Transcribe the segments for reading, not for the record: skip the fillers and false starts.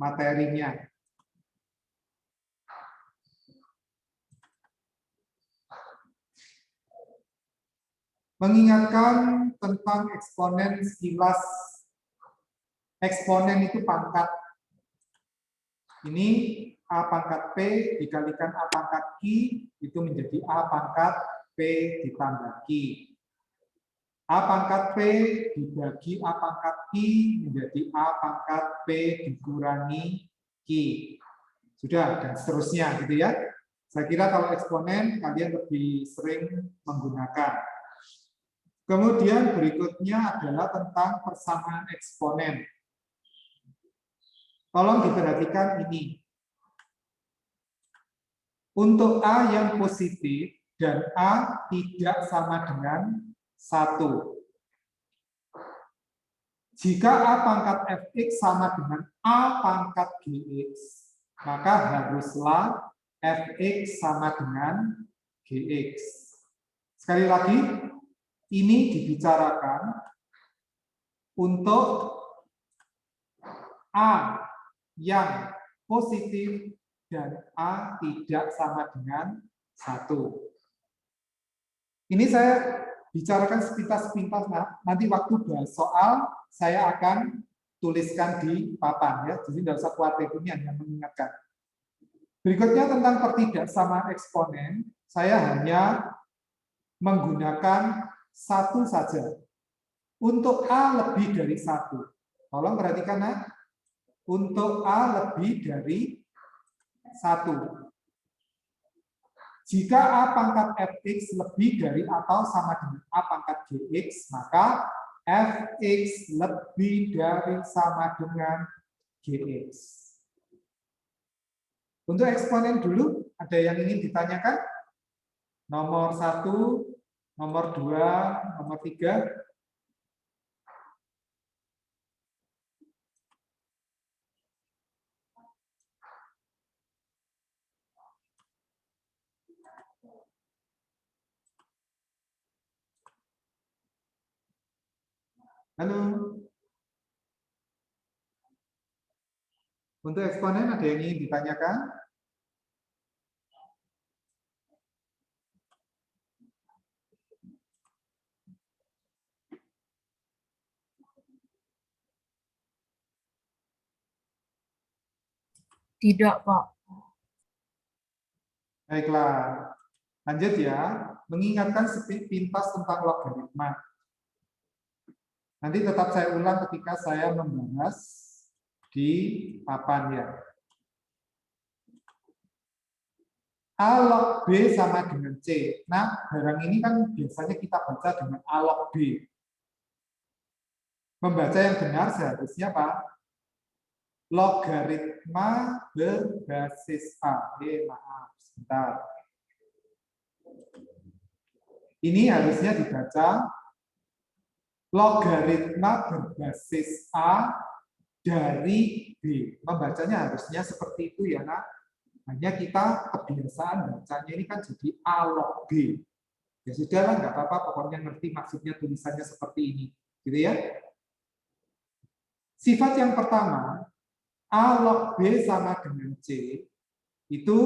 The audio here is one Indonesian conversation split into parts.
materinya. Mengingatkan tentang eksponen sekilas. Eksponen itu pangkat. Ini A pangkat P dikalikan A pangkat Q, itu menjadi A pangkat P ditambah Q. A pangkat P dibagi A pangkat Q menjadi A pangkat P dikurangi Q. Sudah, dan seterusnya gitu ya. Saya kira kalau eksponen kalian lebih sering menggunakan. Kemudian berikutnya adalah tentang persamaan eksponen. Tolong diperhatikan ini. Untuk A yang positif dan A tidak sama dengan 1. Jika A pangkat Fx sama dengan A pangkat Gx, maka haruslah Fx sama dengan Gx. Sekali lagi, ini dibicarakan untuk A yang positif dan A tidak sama dengan 1. Ini saya bicarakan sepintas-sepintas, nanti waktu bahas soal saya akan tuliskan di papan ya. Jadi tidak usah khawatir, ini hanya mengingatkan. Berikutnya tentang pertidaksamaan eksponen, saya hanya menggunakan satu saja. Untuk A lebih dari 1. Tolong perhatikan ya. Untuk A lebih dari 1. Jika A pangkat Fx lebih dari atau sama dengan A pangkat Gx, maka Fx lebih dari sama dengan Gx. Untuk eksponen dulu, ada yang ingin ditanyakan? Nomor 1, nomor 2, nomor 3. Halo. Untuk eksponen ada yang ingin ditanyakan? Tidak, Pak. Baiklah. Lanjut ya. Mengingatkan sepintas tentang logaritma. Nanti tetap saya ulang ketika saya membahas di papan ya. A log B sama dengan C. Nah, barang ini kan biasanya kita baca dengan A log B. Membaca yang benar seharusnya Pak, logaritma berbasis A. Maaf, sebentar. Ini harusnya dibaca logaritma berbasis A dari B. Membacanya harusnya seperti itu ya, Nak. Hanya kita kebiasaan bacanya ini kan jadi A log B. Ya sudah lah, nggak apa-apa, pokoknya ngerti maksudnya tulisannya seperti ini. Gitu ya. Sifat yang pertama, A log B sama dengan C, itu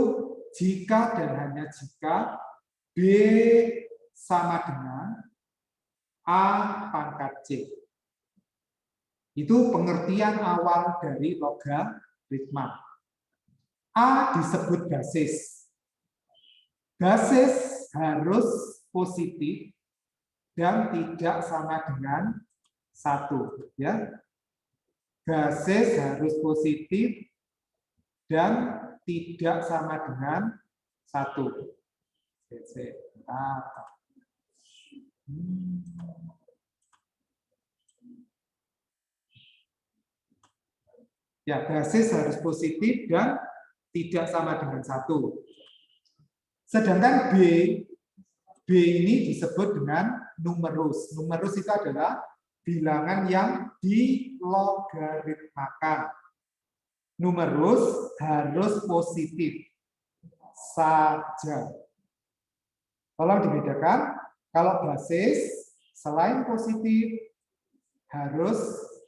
jika dan hanya jika B sama dengan A pangkat C. Itu pengertian awal dari logaritma. A disebut basis. Basis harus positif dan tidak sama dengan 1. Ya. Basis harus positif dan tidak sama dengan 1. Ya, basis harus positif dan tidak sama dengan 1. Sedangkan B ini disebut dengan numerus. Numerus itu adalah bilangan yang dilogaritmakan. Numerus harus positif saja. Tolong dibedakan, kalau basis selain positif harus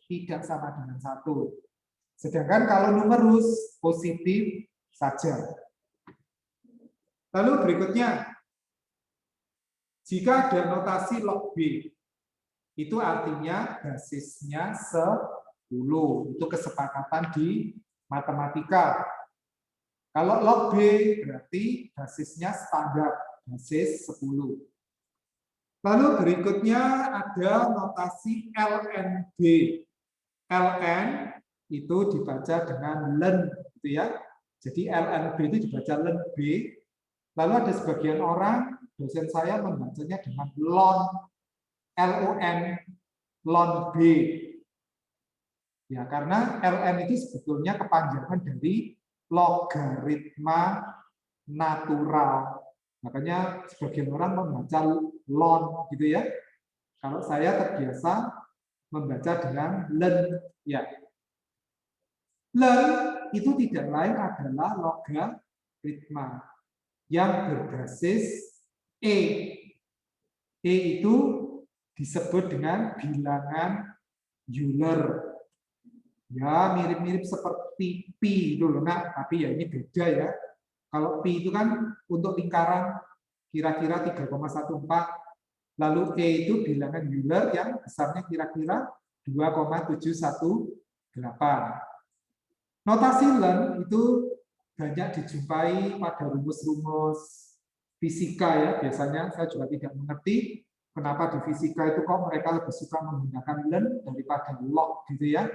tidak sama dengan 1. Sedangkan kalau numerus positif saja. Lalu berikutnya, jika ada notasi log B, itu artinya basisnya 10. Itu kesepakatan di matematika. Kalau log B berarti basisnya standar, basis 10. Lalu berikutnya ada notasi LNB. LN itu dibaca dengan len, gitu ya. Jadi LNB itu dibaca len B. Lalu ada sebagian orang, dosen saya membacanya dengan lon, LON, lon B. Ya, karena LN itu sebetulnya kepanjangan dari logaritma natural. Makanya sebagian orang membaca lon, gitu ya. Kalau saya terbiasa membaca dengan len, ya. Len itu tidak lain adalah logaritma yang berbasis E. E itu disebut dengan bilangan Euler. Ya, mirip-mirip seperti pi itu loh, nah, tapi ya ini beda ya. Kalau pi itu kan untuk lingkaran kira-kira 3,14, lalu E itu bilangan Euler yang besarnya kira-kira 2,718. Notasi len itu banyak dijumpai pada rumus-rumus fisika ya. Biasanya saya juga tidak mengerti kenapa di fisika itu kok mereka lebih suka menggunakan len daripada log gitu ya.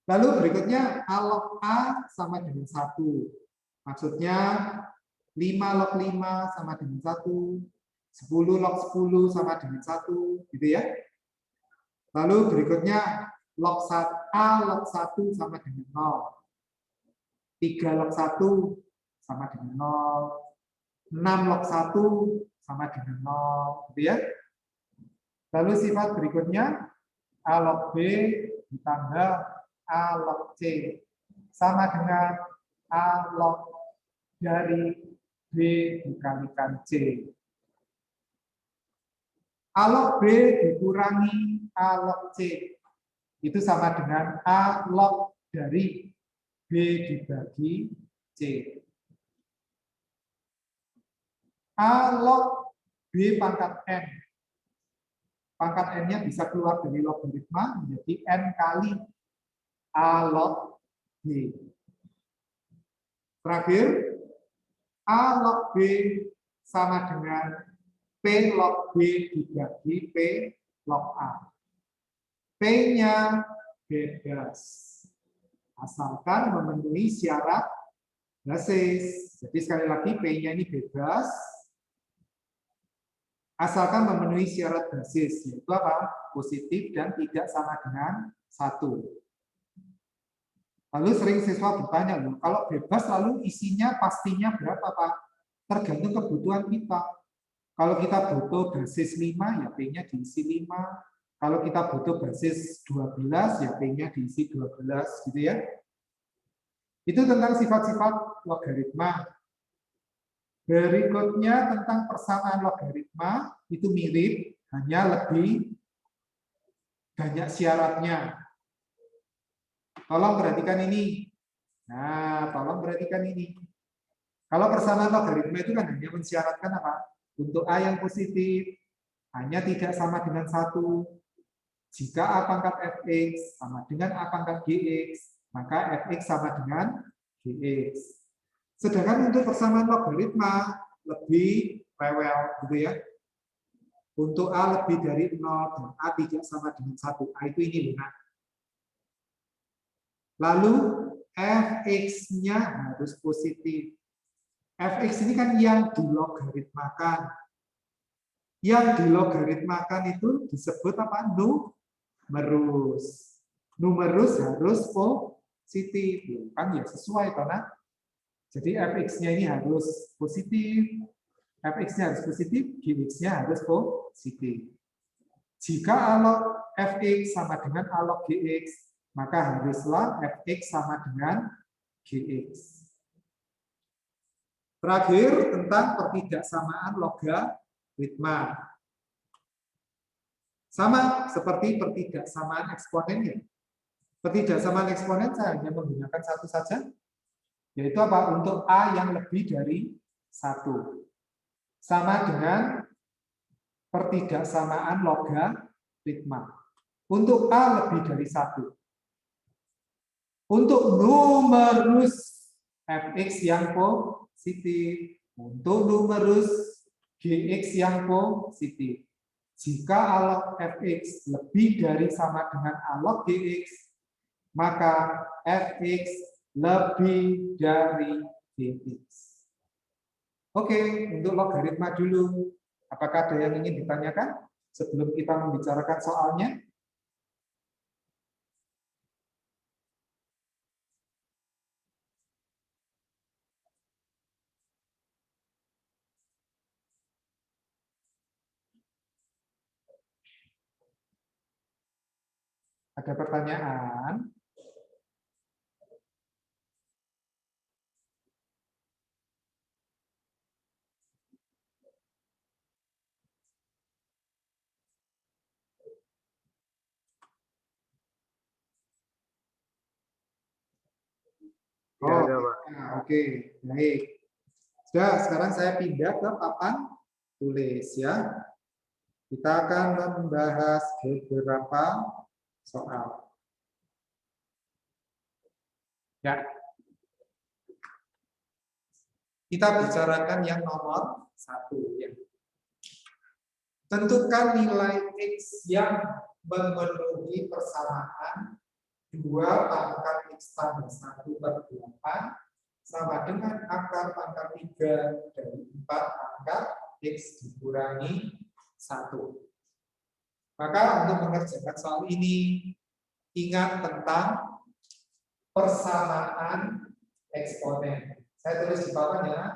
Lalu berikutnya A log A sama dengan 1. Maksudnya 5 log 5 sama dengan 1, 10 log 10 sama dengan 1 gitu ya. Lalu berikutnya log 1 A log 1 sama dengan 0. 3 log 1 sama dengan 0. 6 log 1 sama dengan 0, gitu ya. Lalu sifat berikutnya A log B ditambah A log C sama dengan A log dari B dikalikan C. A log B dikurangi A log C itu sama dengan A log dari B dibagi C. A log B pangkat N. Pangkat N-nya bisa keluar dari logaritma menjadi N kali A log B. Terakhir, A log B sama dengan P log B dibagi P log A. P-nya bebas. Asalkan memenuhi syarat basis. Jadi sekali lagi P-nya ini bebas. Asalkan memenuhi syarat basis, yaitu apa? Positif dan tidak sama dengan 1. Lalu sering siswa bertanya, kalau bebas lalu isinya pastinya berapa Pak? Tergantung kebutuhan kita. Kalau kita butuh basis 5, ya P-nya diisi 5. Kalau kita butuh basis 12, ya P-nya diisi 12, gitu ya. Itu tentang sifat-sifat logaritma. Berikutnya tentang persamaan logaritma, itu mirip, hanya lebih banyak syaratnya. Tolong perhatikan ini. Nah, tolong perhatikan ini. Kalau persamaan logaritma itu kan hanya mensyaratkan apa? Untuk A yang positif, hanya tidak sama dengan 1. Jika A pangkat fx sama dengan A pangkat gx, maka fx sama dengan gx. Sedangkan untuk persamaan logaritma lebih rewel, gitu ya. Untuk A lebih dari 0 dan A tidak sama dengan 1. A itu ini lunak. Lalu fx-nya harus positif. Fx ini kan yang dilogaritmakan. Yang dilogaritmakan itu disebut apa? Numerus. Numerus harus positif. Kan ya sesuai karena jadi fx-nya ini harus positif. Fx-nya harus positif, gx-nya harus positif. Jika A log fx sama dengan A log gx, maka haruslah fx sama dengan gx. Terakhir, tentang pertidaksamaan logaritma. Sama seperti pertidaksamaan eksponennya. Ketidaksamaan eksponen saya hanya menggunakan satu saja, yaitu apa? Untuk A yang lebih dari 1. Sama dengan pertidaksamaan logaritma. Untuk A lebih dari 1. Untuk numerus fx yang positif, untuk numerus gx yang positif. Jika A log fx lebih dari sama dengan A log gx, maka fx lebih dari gx. Oke, untuk logaritma dulu. Apakah ada yang ingin ditanyakan sebelum kita membicarakan soalnya? Ada pertanyaan? Oh, oke, baik. Sudah, sekarang saya pindah ke papan tulis ya. Kita akan membahas beberapa soal. Ya. Kita bicarakan yang nomor 1 ya. Tentukan nilai X yang memenuhi persamaan 2 pangkat X tambah 1/8 sama dengan akar pangkat 3 dari 4 pangkat X dikurangi 1. Maka untuk mengerjakan soal ini, ingat tentang persamaan eksponen. Saya tulis di bawah ya.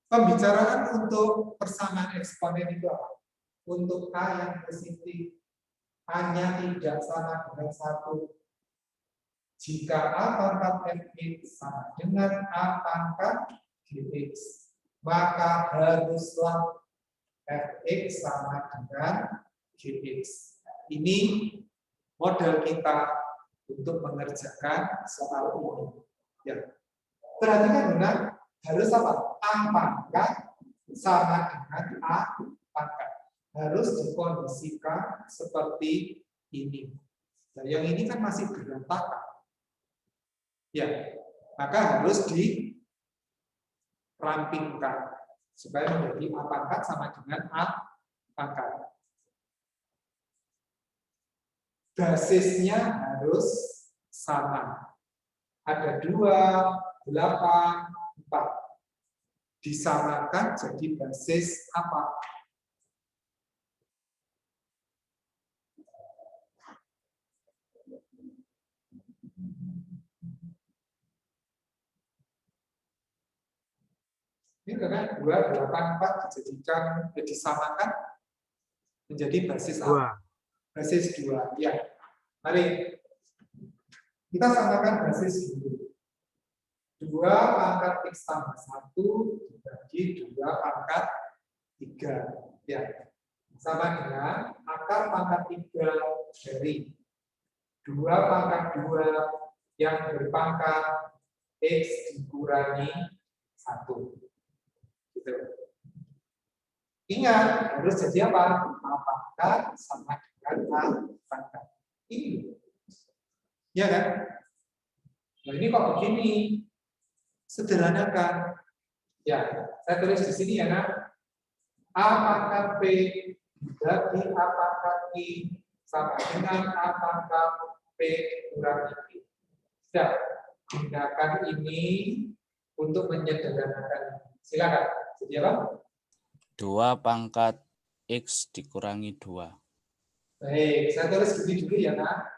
Pembicaraan untuk persamaan eksponen itu apa? Untuk A yang positif, A-nya tidak sama dengan 1. Jika A pangkat fx sama dengan A pangkat gx, maka haruslah fx sama dengan gx. Ini model kita untuk mengerjakan soal ini. Ya. Perhatikan benar, harus apa? A pangkat sama dengan A pangkat. Harus dikondisikan seperti ini. Nah, yang ini kan masih berantakan. Ya, maka harus dirampingkan supaya menjadi A pangkat sama dengan A pangkat. Basisnya harus sama. Ada 2, 8, 4. Disamakan jadi basis apa? Ini kan 2, 8, 4 dijadikan, disamakan menjadi basis apa? Basis 2. Ya. Mari kita samakan basis dulu. 2 pangkat X tambah 1 dibagi 2 pangkat 3. Ya. Sama dengan akar pangkat 3 dari 2 pangkat 2 yang berpangkat X dikurangi 1. Gitu. Ingat, harus jadi apa? A pangkat sama dengan A pangkat. Ini. Ya kan? Nah, ini kok begini? Sederhanakan. Ya, saya tulis di sini ya, nak. A pangkat P dibagi A pangkat I sama dengan A pangkat P kurangi I. Sudah, gunakan ini untuk menyederhanakan. Silakan. Jadi apa? 2 pangkat X dikurangi 2. Baik, saya tulis gini dulu ya, nak.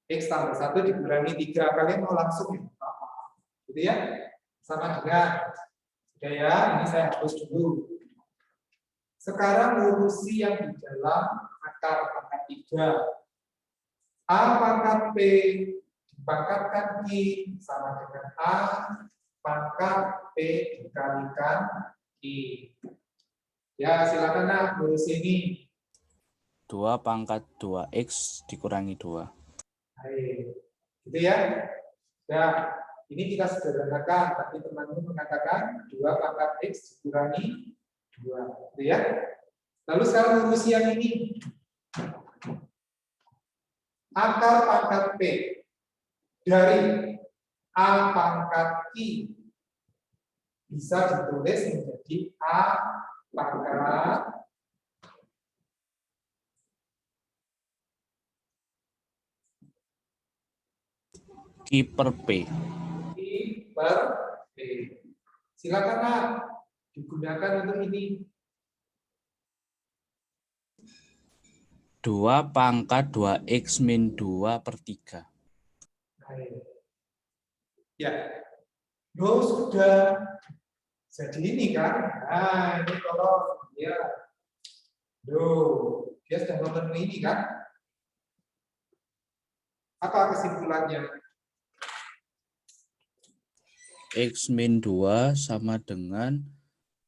X tambah 1 dikurangi 3. Kalian mau langsung ya? Gitu ya? Sama dengan. Sudah ya, ini saya hapus dulu. Sekarang urusi yang di dalam akar pangkat 3. A pangkat P dipangkatkan I sama dengan A pangkat P dikalikan I. Ya, silakan nak urus ini. 2 pangkat 2X dikurangi 2. Baik. Gitu ya. Nah, ini kita sederhanakan. Tapi teman-teman mengatakan 2 pangkat X dikurangi 2. Gitu ya. Lalu sekarang urusi yang ini. Akar pangkat P dari A pangkat I bisa ditulis menjadi A pangkat I per P. I per P. Silakan Nak, digunakan untuk ini. 2 pangkat 2X min 2 per 3. Baik. Ya, lo sudah jadi ini kan? Nah, ini kalau dia, dia sudah memenuhi ini kan? Apa kesimpulannya? X min 2 sama dengan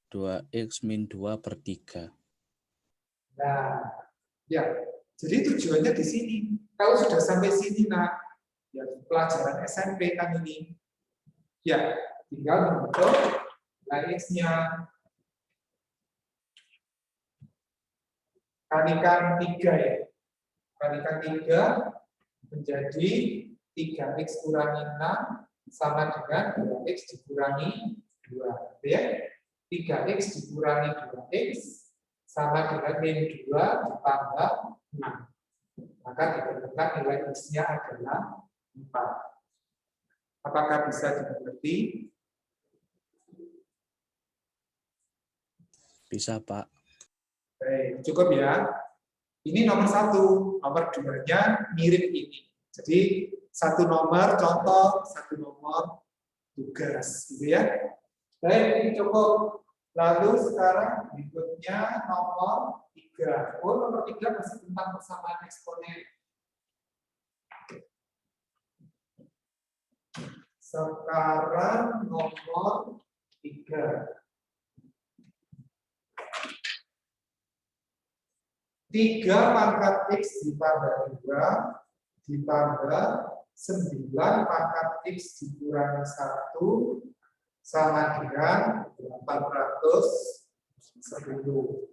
2X min 2 per 3. Nah, ya, jadi tujuannya di sini. Kalau sudah sampai sini, nah, ya pelajaran SMP kan ini, ya tinggal membentuk nilai X-nya. Kalikan 3 ya. Kalikan 3 menjadi 3X kurangi 6 sama dengan 2X dikurangi 2. Ya? 3X dikurangi 2X sama dengan min 2 ditambah 6. Maka ditentukan nilai X-nya adalah 4. Apakah bisa dimengerti? Bisa, Pak. Baik, cukup ya. Ini nomor 1, nomor 2-nya mirip ini. Jadi 1 nomor contoh, 1 nomor tugas, gitu ya. Baik, ini cukup. Lalu sekarang berikutnya nomor 3. Oh, nomor 3 masih tentang persamaan eksponen. Sekarang nomor 3. 3 pangkat X ditambah 2 ditambah 9 pangkat X dikurangi 1 sama dengan 810.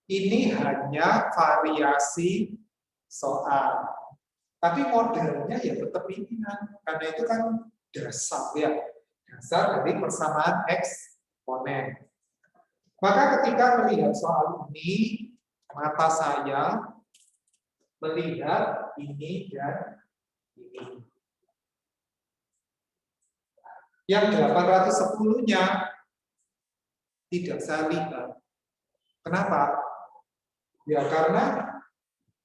Ini hanya variasi soal. Tapi modelnya ya tetap ini kan. Karena itu kan dasar ya. Dasar dari persamaan eksponen. Maka ketika melihat soal ini, mata saya melihat ini dan ini. Yang 810-nya tidak saya lihat. Kenapa? Ya karena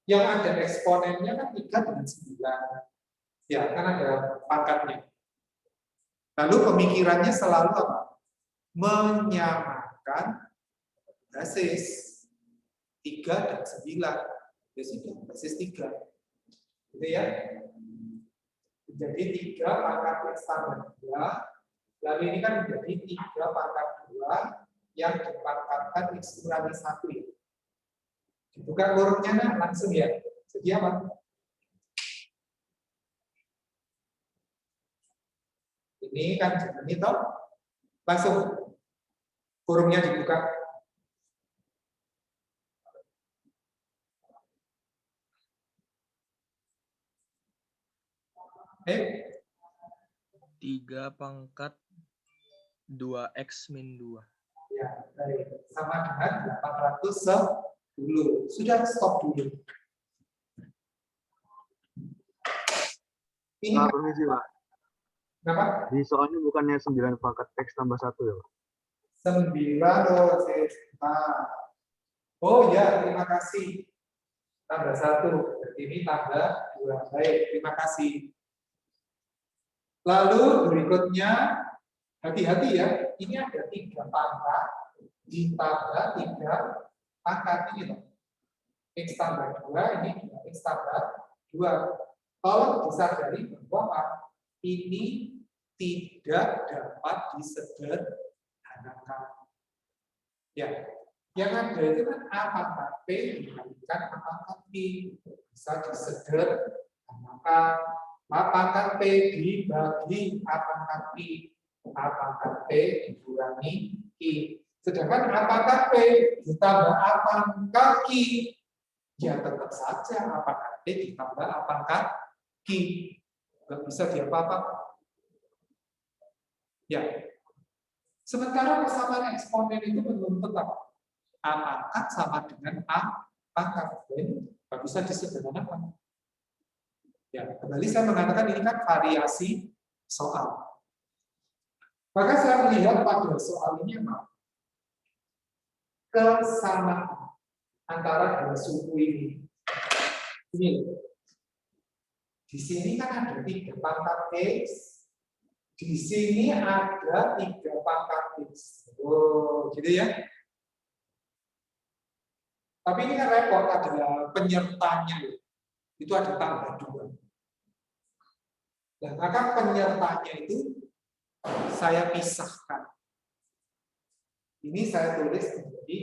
yang ada eksponennya kan 3 dengan 9. Ya, kan ada pangkatnya. Lalu pemikirannya selalu apa? Menyamakan basis 3 dan 9. Ya sudah, basis 3. Gitu ya. Jadi 3 pangkat X tambah 2. Lalu ini kan menjadi 3 pangkat 2 yang dipangkatkan X kurangi 1. Dibuka kurungnya nah, langsung ya. Jadi apa? Ini kan ini toh. Langsung kurungnya dibuka. Eh? 3 pangkat 2X min 2. Ya, baik. Sama dengan 810. Sudah stop dulu. Ini permisi, Pak. kenapa? Di soalnya bukannya 9 pangkat X tambah 1 ya, Pak? 9 loh, oh ya, terima kasih. Tambah 1, berarti ini tambah 2. Baik, terima kasih. Lalu berikutnya, hati-hati ya, ini ada 3 pangkat ditambah 3 pangkat ini loh. X tambah 2, ini X tambah 2. Tolong disadari bahwa ini tidak dapat disederhanakan. Ya, Yang ada itu kan A pangkat P dikalikan A pangkat Q. Bisa disederhanakan. A pangkat P dibagi A pangkat Q. A pangkat P dikurangi Q. Sedangkan A pangkat P ditambah A pangkat Q. Ya tetap saja A pangkat P ditambah A pangkat Q. Nggak bisa diapa-apa. Ya. Sementara persamaan eksponen itu menuntut apa? A pangkat sama dengan A pangkat. Nggak bisa disederhanakan. Ya, kembali saya mengatakan ini kan variasi soal. Maka saya melihat pada soal ini apa? Kesamaan antara dua suku ini. Ini. Di sini kan ada 3 pangkat X. Di sini ada 3 pangkat X. Oh, gitu ya. Tapi ini kan repot, ada penyertanya. Itu ada tambah 2. Nah, maka penyertanya itu saya pisahkan. Ini saya tulis menjadi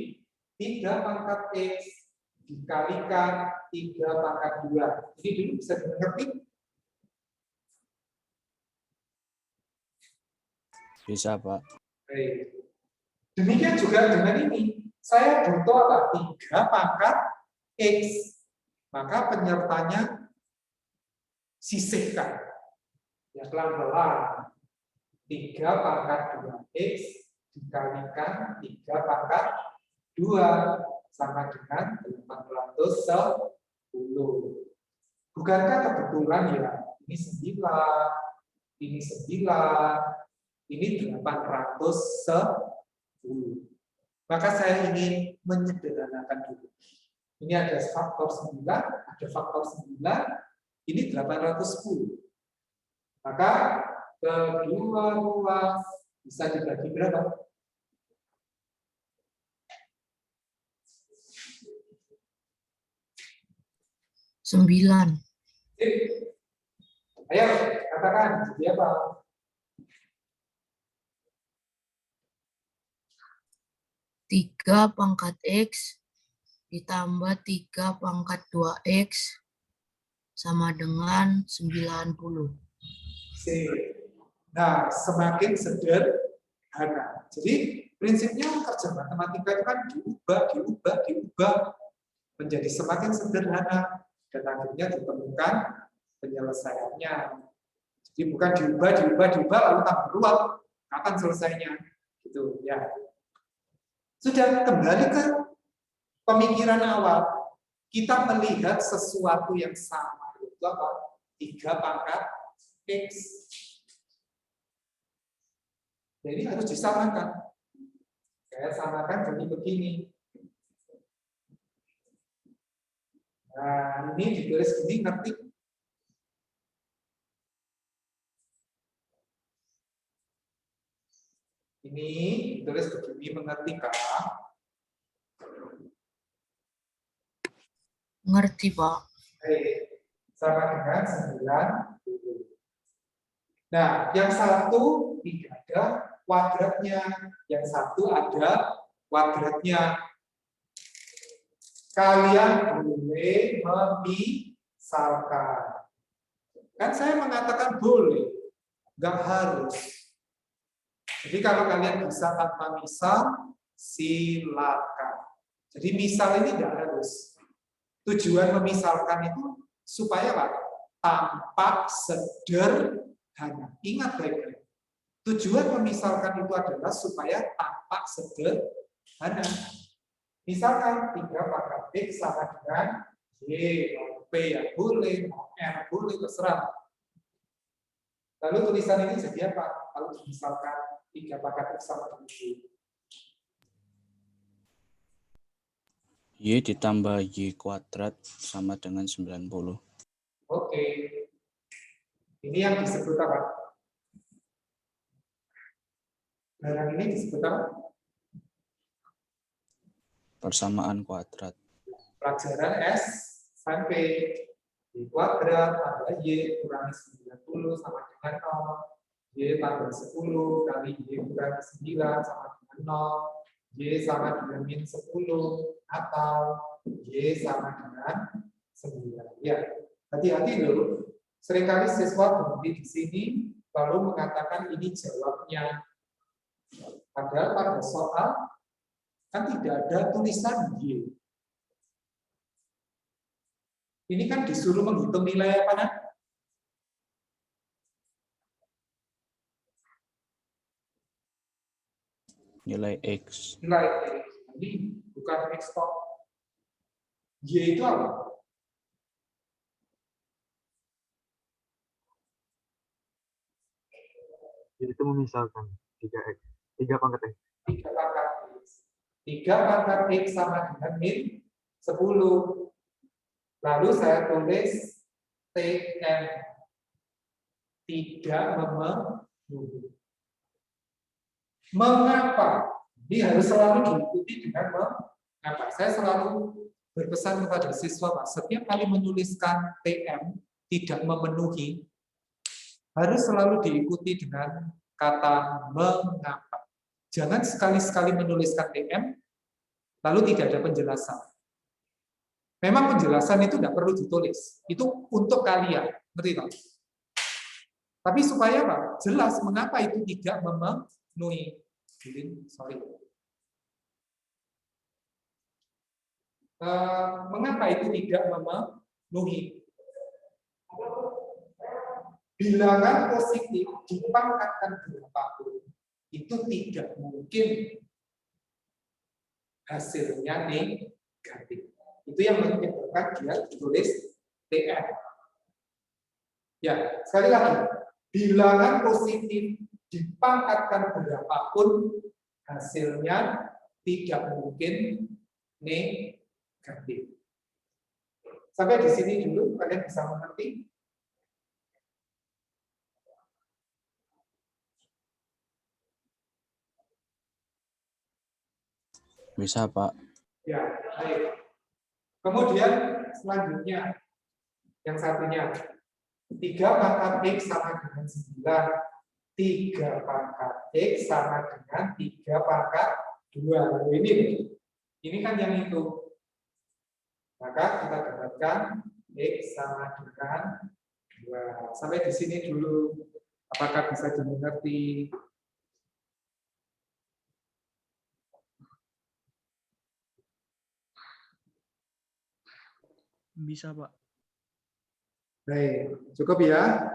3 pangkat X dikalikan 3 pangkat 2. Ini dulu bisa dimengerti? Bisa, Pak. Baik. Demikian juga dengan ini. Saya butuh apa? 3 pangkat X. Maka penyertanya sisihkan. Ya, pelan-pelan. 3 pangkat 2X dikalikan 3 pangkat 2 sama dengan 810. Bukankah kebetulan ya, ini 9, ini 9, ini 810. Maka saya ingin menyederhanakan dulu. Ini ada faktor 9, ada faktor 9, ini 810. Maka kedua ruas bisa dibagi berapa? Sembilan. Ayo, katakan, jadi apa? Tiga pangkat X ditambah 3 pangkat 2X sama dengan 90. Nah, semakin sederhana. Jadi prinsipnya kerja matematika itu kan diubah menjadi semakin sederhana dan akhirnya ditemukan penyelesaiannya. Jadi bukan diubah lalu tambah ruwet. Kapan selesainya? Gitu ya. Sudah kembali ke pemikiran awal. Kita melihat sesuatu yang sama itu apa? 3 pangkat X. Jadi harus disamakan. Saya samakan jadi begini. Nah, ini ditulis gini, ngerti? Ini ditulis begini, mengerti Kak? Ngerti, Pak. Sama dengan 90. Nah, yang satu tidak ada kuadratnya, yang satu ada kuadratnya. Kalian boleh memisalkan. Kan saya mengatakan boleh, nggak harus. Jadi kalau kalian bisa tanpa misal, silakan. Jadi misal ini nggak harus. Tujuan memisalkan itu supaya apa? Tampak sederhana. Ingat baik-baik. Tujuan memisalkan itu adalah supaya tampak sederhana. Misalkan 3 pangkat X sama dengan Y, mau P ya boleh, mau R boleh, terserah. Lalu tulisan ini jadi apa? Kalau misalkan 3 pangkat X sama dengan Y. Y ditambah Y kuadrat sama dengan 90. Oke. Ini yang disebut apa? Barang ini disebut apa? Persamaan kuadrat. Pelajaran S sampai Y kuadrat tambah Y kurangi 90 sama dengan 0. Y tambah 10 kali Y kurangi 9 sama dengan 0. Y sama dengan min 10 atau Y sama dengan 9. Ya, hati-hati loh. Seringkali siswa berhenti di sini lalu mengatakan ini jawabnya. Padahal pada soal kan tidak ada tulisan Y. Ini kan disuruh menghitung nilai apa, Nak? Nilai X. Nilai X. Ini bukan X kok. Y itu apa? Itu memisalkan 3x, 3 pangkat x. 3 pangkat X. 3 pangkat X sama dengan min 10. Lalu saya tulis TM. Tidak memenuhi. Mengapa? Ini harus selalu diikuti dengan mengapa. Saya selalu berpesan kepada siswa, Pak, setiap kali menuliskan TM tidak memenuhi, harus selalu diikuti dengan kata mengapa. Jangan sekali-sekali menuliskan TM, lalu tidak ada penjelasan. Memang penjelasan itu tidak perlu ditulis. Itu untuk kalian. Ngerti tak? Tapi supaya Pak, jelas mengapa itu tidak memenuhi. Sorry. Mengapa itu tidak memenuhi? Bilangan positif dipangkatkan berapapun itu tidak mungkin hasilnya negatif. Itu yang menyebabkan dia ditulis TM. Ya, sekali lagi, bilangan positif dipangkatkan berapapun hasilnya tidak mungkin negatif. Sampai di sini dulu, kalian bisa mengerti? Bisa, Pak. Ya, baik. Kemudian selanjutnya, yang satunya, 3 pangkat X sama dengan 9. 3 pangkat X sama dengan 3 pangkat 2. Ini kan yang itu. Maka kita dapatkan X sama dengan 2. Sampai di sini dulu. Apakah bisa dimengerti? Bisa, Pak. Baik, cukup ya.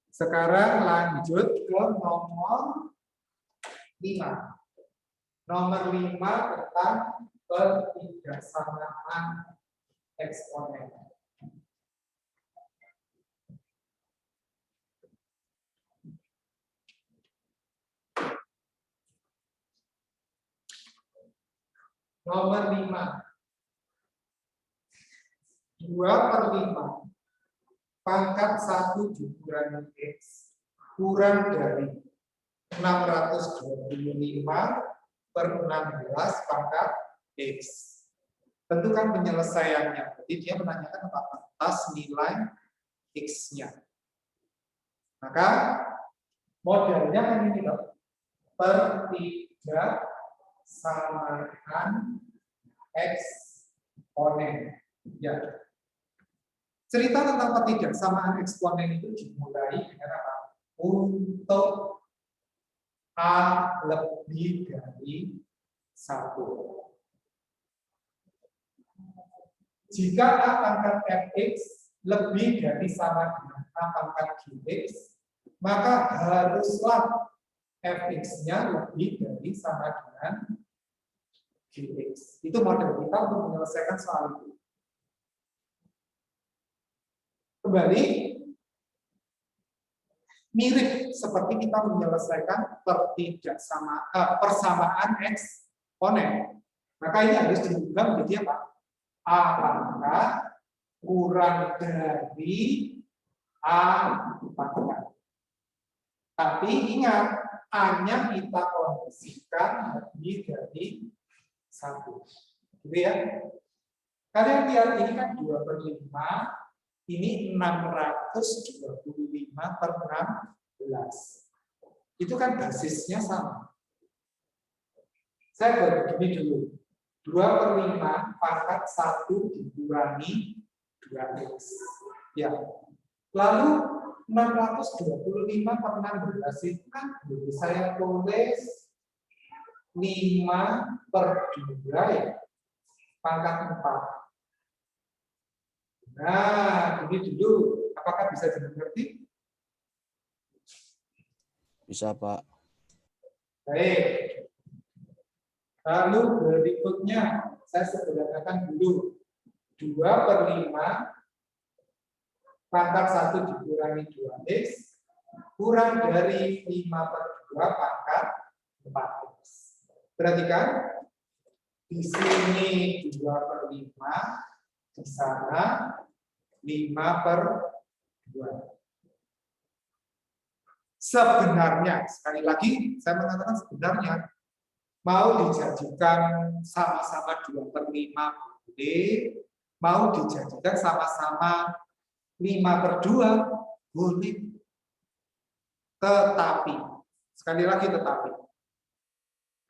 Sekarang lanjut ke nomor 5. Nomor 5 tentang ketidaksamaan eksponen. Nomor 5. 2/5 pangkat 1 dikurangi X kurang dari 625/16 pangkat X. Tentukan penyelesaiannya. Jadi dia menanyakan apa? Atas nilai X-nya. Maka modelnya kan ini loh. Pertidaksamaan eksponen. Ya. Cerita tentang ketidaksamaan eksponen itu dimulai dengan apa? Untuk A lebih dari 1. Jika A pangkat Fx lebih dari sama dengan A pangkat Gx, maka haruslah Fx-nya lebih dari sama dengan Gx. Itu model kita untuk menyelesaikan soal itu. Kembali, mirip seperti kita menyelesaikan persamaan eksponen. Maka ini harus diubah menjadi apa? A pangkat kurang dari A pangkat. Tapi ingat, A-nya kita kondisikan lebih dari 1. Gitu ya. Kalian lihat ini kan 2/5. Ini 625/16. Itu kan basisnya sama. Saya buat begini dulu. 2/5 pangkat 1 dikurangi 2x. Ya. Lalu 625 per 16 itu kan boleh saya tulis 5/2 ya. Pangkat 4. Nah, ini dulu. Apakah bisa dimengerti? Bisa, Pak. Baik. Lalu berikutnya, saya sederhanakan dulu. 2/5 pangkat 1 dikurangi 2x, kurang dari 5/2 pangkat 4x. Perhatikan, di sini 2/5, di sana 5/2. Sebenarnya, sekali lagi saya mengatakan sebenarnya, mau dijadikan sama-sama 2/5 boleh, mau dijadikan sama-sama 5/2 boleh. Tetapi, sekali lagi tetapi,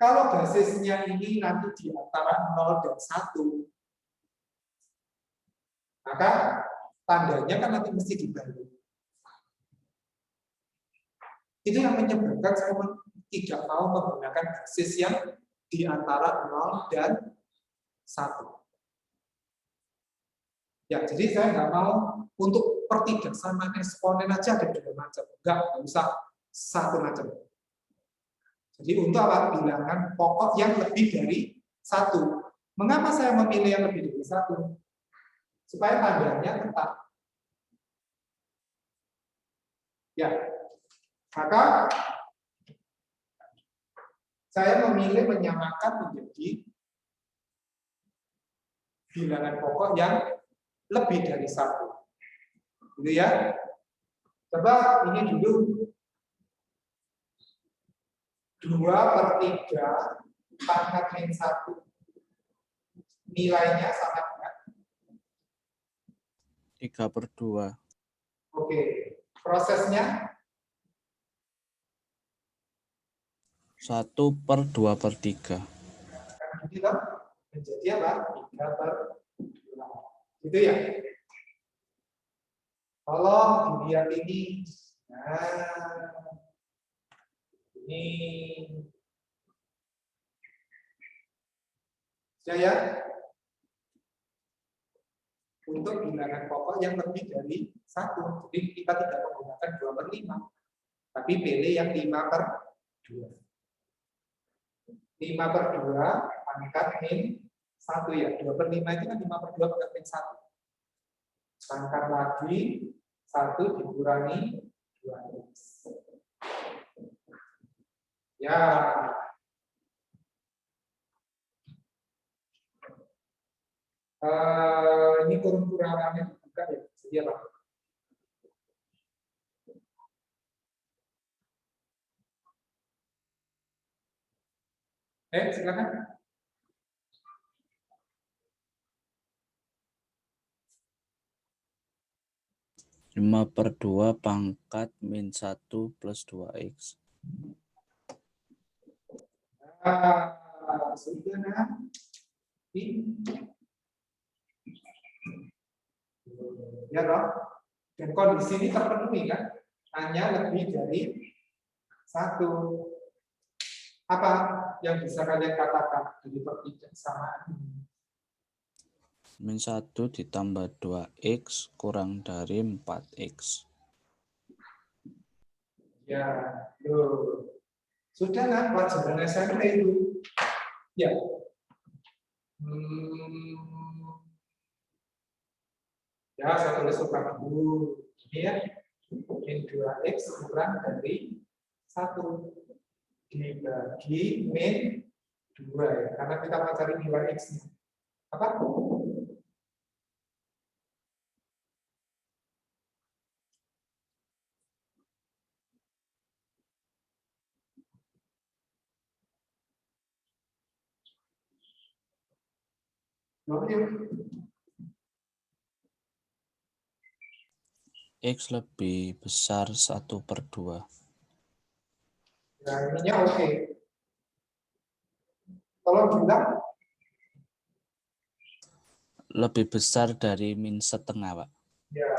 kalau basisnya ini nanti di antara 0 dan 1, maka tandanya kan nanti mesti dibalik. Itu yang menyebabkan saya tidak mau menggunakan basis yang di antara 0 dan 1. Ya, jadi saya nggak mau untuk pertigaan sama eksponen aja ada 2 macam. Nggak usah 1 macam. Jadi untuk apa? Bilangan pokok yang lebih dari 1. Mengapa saya memilih yang lebih dari 1? Supaya tandanya tetap. Ya, maka saya memilih menyamakan menjadi bilangan pokok yang lebih dari 1. Gitu ya. Coba ini dulu. 2/3 pangkat min 1. Nilainya sama dengan 3/2. Oke. Prosesnya 1/2/3. jadi kan menjadi apa? 3/2. Gitu ya. Tolong dilihat ini. Nah, ini sudah ya. Untuk bilangan pokok yang lebih dari 1. Jadi kita tidak menggunakan 2/5. Tapi pilih yang 5/2. 5/2 pangkat min 1 ya. 2/5 itu kan 5/2 pangkat min 1. Pangkat lagi 1 dikurangi 2x. Ya. Ini kurang-kurangannya juga ya. Jadi apa? Silakan. Lima per 2 pangkat min 1 plus 2x. Sudah nah. Ya toh. Dan kondisi ini terpenuhi kan? Hanya lebih dari 1. Apa yang bisa kalian katakan dari pertikaisamaan ini? Min 1 ditambah 2x kurang dari 4x. Ya, loh. Sudah kan pelajaran SMP itu? Ya. Ya, saya tulis ulang dulu. Ini ya. Min 2x kurang dari 1 dibagi min 2 ya. Karena kita mau cari nilai x-nya. Apa? X lebih besar 1/2. Nah, ininya oke. Tolong bilang. Lebih besar dari min setengah, Pak. Ya.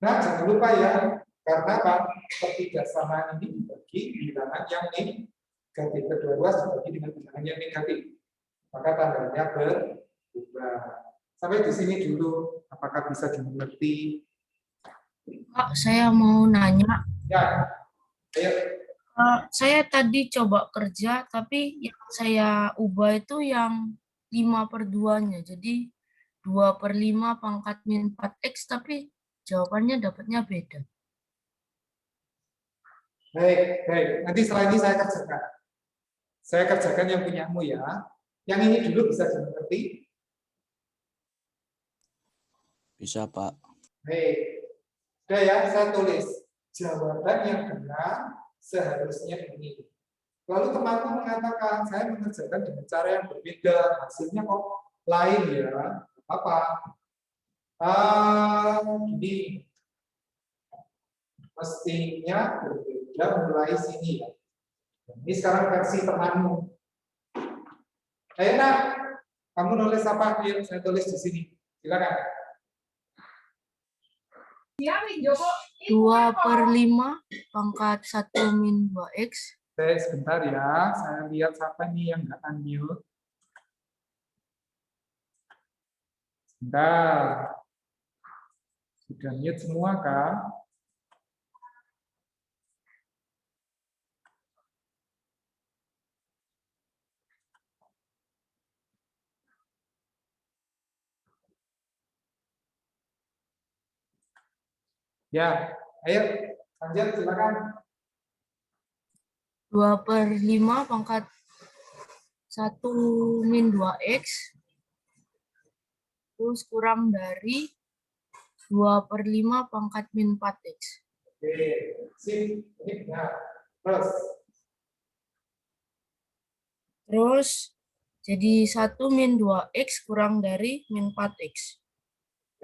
Nah, jangan lupa ya, karena Pak, ketidaksamaan ini dibagi bilangan yang negatif. Kedua ruas dibagi dengan bilangan yang negatif. Maka tandanya berubah. Sampai di sini dulu, apakah bisa dimengerti? Pak, saya mau nanya. Ya, ayo. Saya tadi coba kerja, tapi yang saya ubah itu yang 5/2-nya. Jadi 2/5 pangkat min 4x, tapi jawabannya dapatnya beda. Baik, baik. Nanti setelah ini saya kerjakan. Saya kerjakan yang punyamu ya. Yang ini dulu bisa dimengerti? Bisa, Pak. Baik. Sudah ya, saya tulis. Jawaban yang benar seharusnya ini. Lalu temanku mengatakan, saya mengerjakan dengan cara yang berbeda. Hasilnya kok lain ya. Apa? Gini. Mestinya berbeda mulai sini ya. Ini sekarang versi temanmu. Ayo nak, kamu nulis apa? Ayo, saya tulis di sini. Silakan. 2/5 pangkat 1 min 2x. Sebentar ya, saya lihat siapa nih yang nggak unmute. Sebentar. Sudah mute semua kan? Ya, ayo lanjut silakan. 2/5 pangkat 1 min 2x. Terus kurang dari 2/5 pangkat min 4x. Oke, sip. Ini benar. Terus jadi 1 min 2x kurang dari min 4x.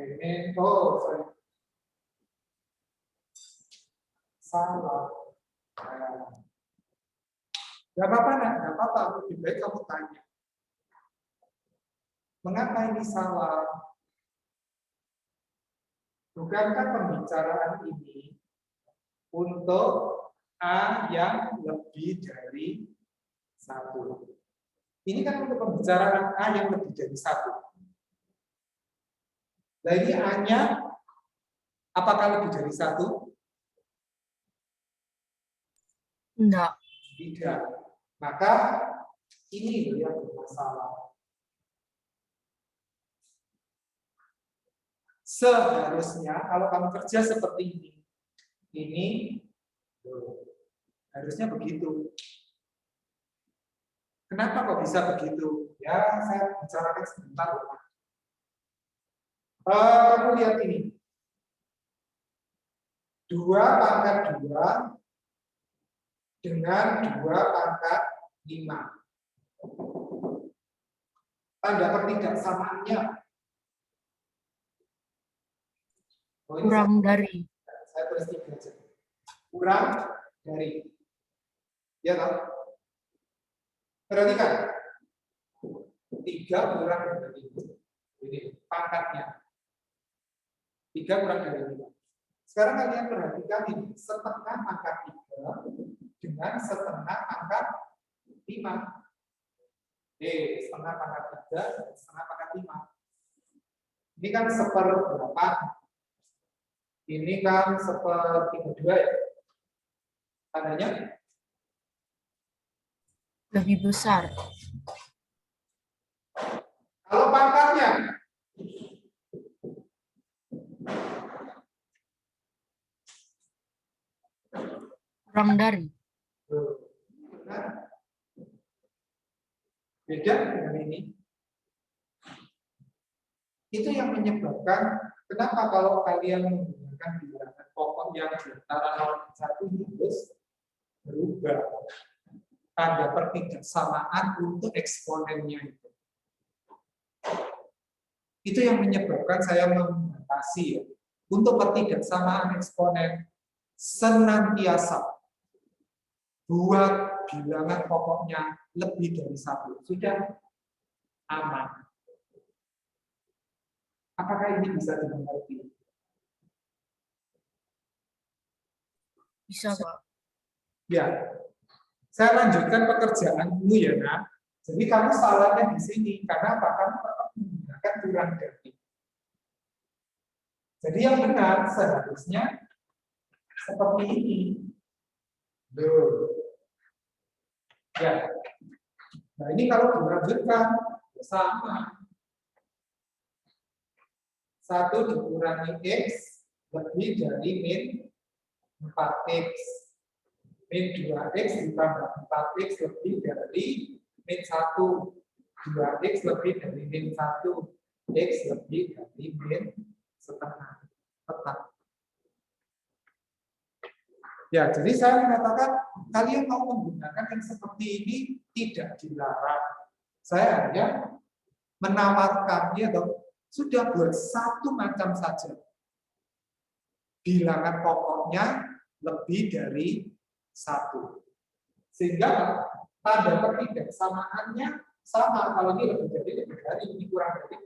Ini, oh, sorry. Salah. Gak apa-apa, nak. Gak apa-apa. Lebih baik kamu tanya. Mengapa ini salah? Bukankah pembicaraan ini untuk A yang lebih dari 1? Ini kan untuk pembicaraan A yang lebih dari 1. Nah ini A-nya apakah lebih dari 1? Enggak. Tidak. Maka ini yang bermasalah. Seharusnya kalau kamu kerja seperti ini harusnya begitu. Kenapa kok bisa begitu? Ya, saya bicarakan sebentar. Kamu lihat ini. 2/2 dengan 2/5. Tanda pertidaksamaannya. Kurang dari. Saya tulis 3 aja. Kurang dari. Ya toh? Perhatikan. 3 kurang dari 5. Ini pangkatnya. 3 kurang dari 5. Sekarang kalian perhatikan ini. Setengah pangkat 3 dengan setengah pangkat 5. Setengah pangkat 3 dan setengah pangkat 5. Ini kan 1/8. Ini kan 1/32 ya. Tandanya Lebih besar. kalau pangkatnya Kurang dari. beda dengan ini. Itu yang menyebabkan kenapa kalau kalian menggunakan bilangan pokok yang di antara 0 dan 1 terus berubah tanda pertidaksamaan untuk eksponennya itu. Itu yang menyebabkan saya membatasi ya. Untuk pertidaksamaan eksponen senantiasa buat bilangan pokoknya lebih dari 1. Sudah aman. Apakah ini bisa dimengerti? Bisa, Pak. Ya, saya lanjutkan pekerjaanmu ya, nak. Jadi kamu salahnya di sini karena apa? Kamu tetap menggunakan kurang dari. Jadi yang benar seharusnya seperti ini. Loh. Ya. Nah, ini kalau dilanjutkan sama. 1 dikurangi X lebih dari min 4X. Min 2X ditambah 4X lebih dari min 1. 2X lebih dari min 1. X lebih dari min setengah. Tetap. Ya, jadi saya mengatakan kalian mau menggunakan yang seperti ini tidak dilarang. Saya hanya menawarkannya atau sudah buat satu macam saja. Bilangan pokoknya lebih dari 1. Sehingga tanda ketidaksamaannya sama. Kalau ini lebih dari, ini kurang dari.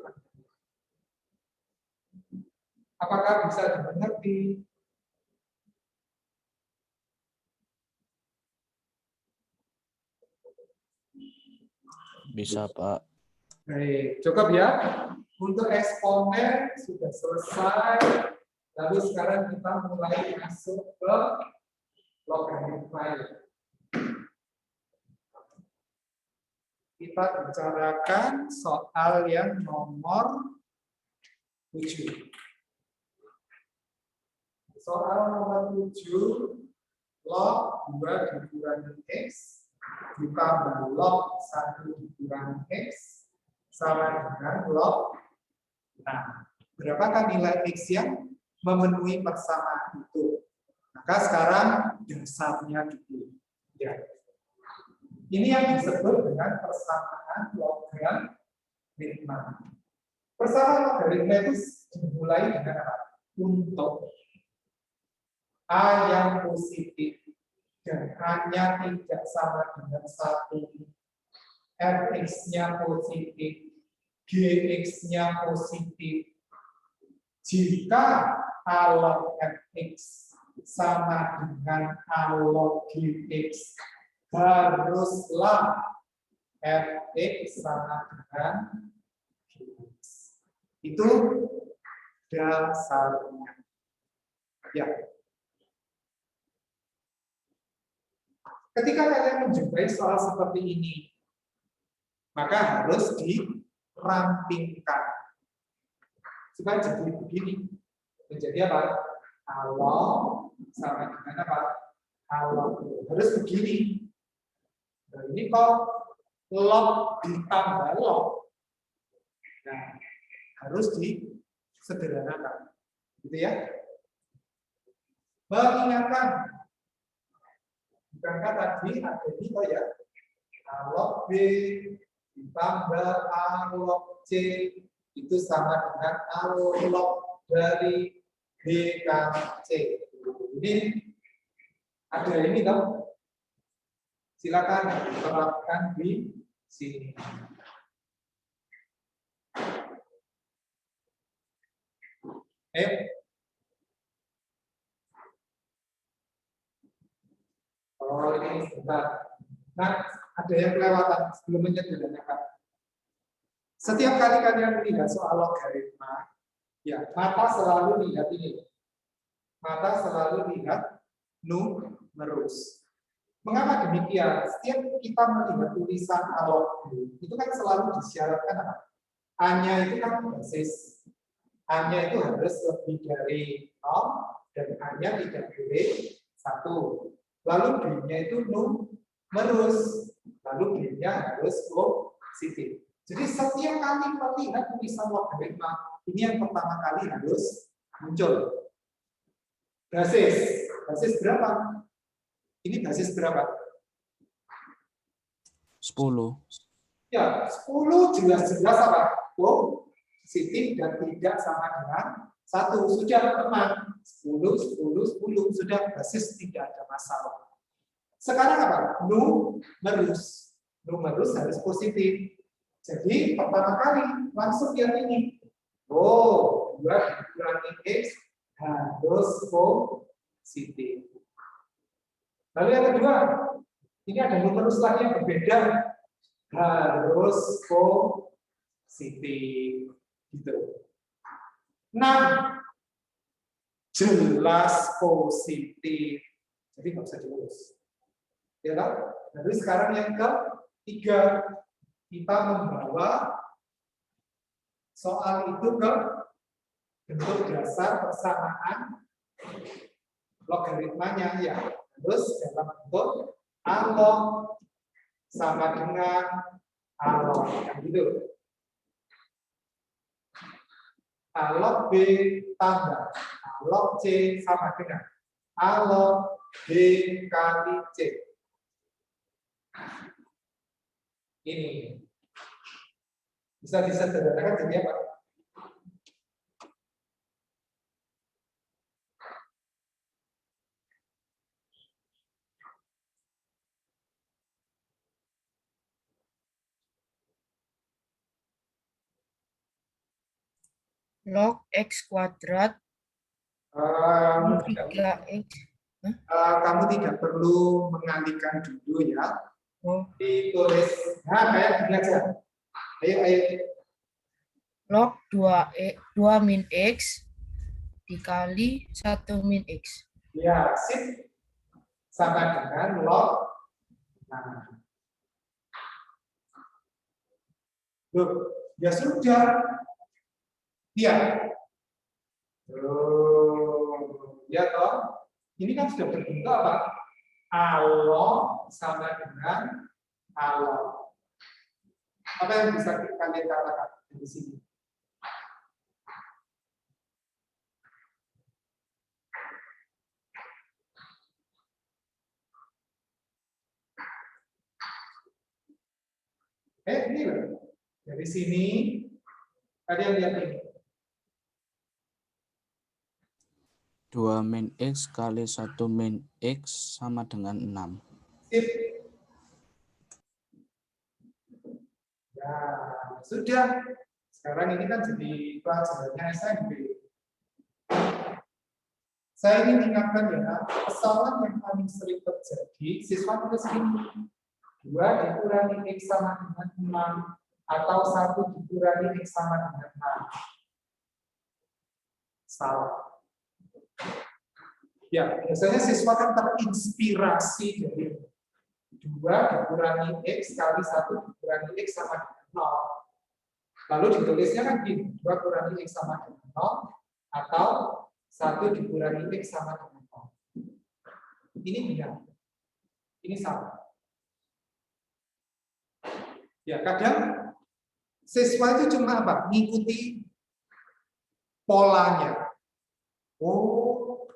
Apakah bisa dimengerti? Bisa, Pak. Baik, cukup ya. Untuk eksponen sudah selesai. Lalu sekarang kita mulai masuk ke logaritma. Kita bicarakan soal yang nomor 7. Soal nomor 7, log 2 dikurangi X ditambah log 1 dikurangi X sama dengan log 6. Berapakah nilai X yang memenuhi persamaan itu? Maka sekarang dasarnya dulu. Ya. Ini yang disebut dengan persamaan logaritma. Persamaan logaritma itu dimulai dengan apa? Untuk A yang positif dan A-nya tidak sama dengan 1, Fx-nya positif, Gx-nya positif. Jika A log Fx sama dengan A log Gx, haruslah Fx sama dengan Gx. Itu dasarnya. Ya. Ketika kalian menjumpai soal seperti ini, maka harus dirampingkan. Supaya jadi begini. Menjadi apa? Kalau sama dengan apa? Kalau harus begini. Nah, ini kok log ditambah log. Nah, harus disederhanakan. Gitu ya. Mengingatkan bukankah tadi ada ini oh ya, A log B ditambah A log C itu sama dengan A log dari B kan C. Ini ada ini dong. Silakan terapkan di sini. Oh ini sebentar. Nah, ada yang kelewatan sebelum menyederhanakan. Setiap kali kalian melihat soal logaritma, ya mata selalu lihat ini. Mata selalu lihat numerus. Mengapa demikian? Setiap kita melihat tulisan A log B, itu kan selalu disyaratkan apa? A-nya itu kan basis. A-nya itu harus lebih dari 0 dan A-nya tidak boleh 1. Lalu B-nya itu numerus, lalu B-nya harus positif. Jadi setiap kali melihat tulisan logaritma, ini yang pertama kali harus muncul. Basis berapa? Ini basis berapa? 10. Ya, 10 jelas-jelas apa? Positif dan tidak sama dengan 1. Sudah teman. 10, sudah basis tidak ada masalah. Sekarang apa? Numerus. Numerus harus positif. Jadi pertama kali langsung lihat ini. Oh, 2 dikurangi X harus positif. Lalu yang kedua, ini ada numerus lagi yang berbeda. Harus positif. Gitu. 6 jelas positif. Jadi nggak usah diurus. Ya kan? Lalu sekarang yang ketiga, kita membawa soal itu ke bentuk dasar persamaan logaritmanya ya. Terus dalam bentuk alog sama dengan alog, kan gitu. Alog B tambah alog C sama dengan alog B kali C. Ini bisa disederhanakan jadi apa? Log X kuadrat Tidak, 3X. kamu tidak perlu mengalihkan dulu ya. Oh, Ditulis, nah kayak gini aja. Ayo. log 2 min X dikali 1 min X. Ya, sip. Sama dengan log. Nah. Loh, ya sudah. Lihat. Ya toh. Ini kan sudah berbentuk apa? Alog sama dengan alog. Apa yang bisa kalian katakan di sini? Ini loh. Dari sini kalian lihat ini. 2 min X kali 1 min X sama dengan 6. Sip. Ya, sudah. Sekarang ini kan jadi pelajarannya SMP. Saya ingin ingatkan ya, kesalahan yang paling sering terjadi, siswa tulis ini. 2 dikurangi X sama dengan 6 atau 1 dikurangi X sama dengan 6. Salah. Ya, biasanya siswa kan terinspirasi dari 2 dikurangi X kali 1 dikurangi X sama dengan 0. Lalu ditulisnya kan gini, 2 kurangi X sama dengan 0 atau 1 dikurangi X sama dengan 0. Ini benar. Ini salah. Ya, kadang siswa itu cuma apa? Mengikuti polanya. Oh,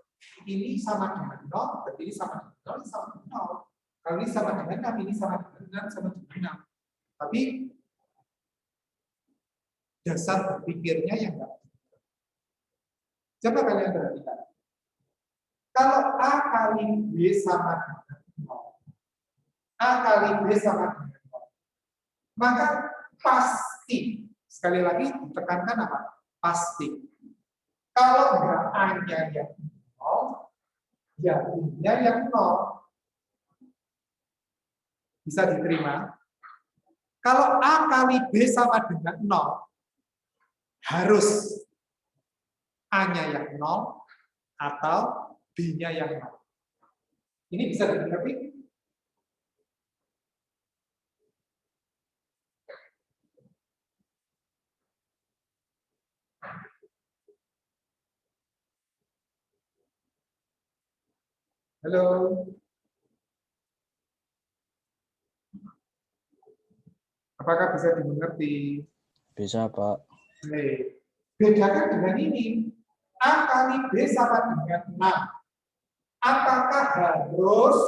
ini sama dengan 0, berarti ini sama dengan 0, ini sama dengan 0. Kalau ini sama dengan 6, ini sama dengan 6, sama dengan 6. Tapi dasar berpikirnya yang enggak. Coba kalian perhatikan. Kalau A kali B sama dengan 0, A kali B sama dengan 0, maka pasti, sekali lagi ditekankan apa? Pasti. Kalau enggak A-nya yang 0, ya B-nya yang 0. Bisa diterima? Kalau A kali B sama dengan 0, harus A-nya yang 0 atau B-nya yang 0. Ini bisa dimengerti? Halo. Apakah bisa dimengerti? Bisa, Pak. Baik. Bedakan dengan ini. A kali B sama dengan 6. Apakah harus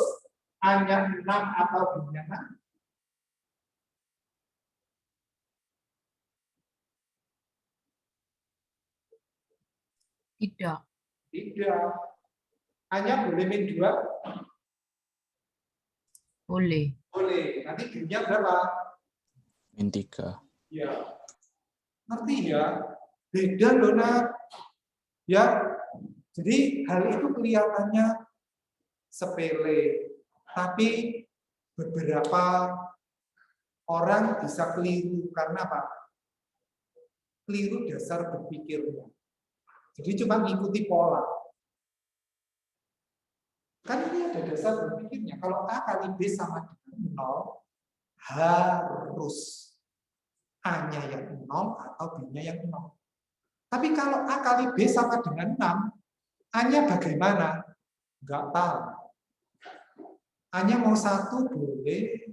A-nya 6 atau B-nya 6? Tidak. Tidak. Hanya boleh min 2. Boleh. Boleh. Nanti G-nya berapa? -3. Ya. Ngerti ya? Beda loh, Nak. Ya. Jadi hal itu kelihatannya sepele, tapi beberapa orang bisa keliru karena apa? Keliru dasar berpikirnya. Jadi cuma ngikuti pola. Kan ini ada dasar berpikirnya. Kalau A kali B sama dengan 0, harus A-nya yang 0 atau B-nya yang 0. Tapi kalau A kali B sama dengan 6, A-nya bagaimana? Enggak tahu. A-nya mau 1 boleh,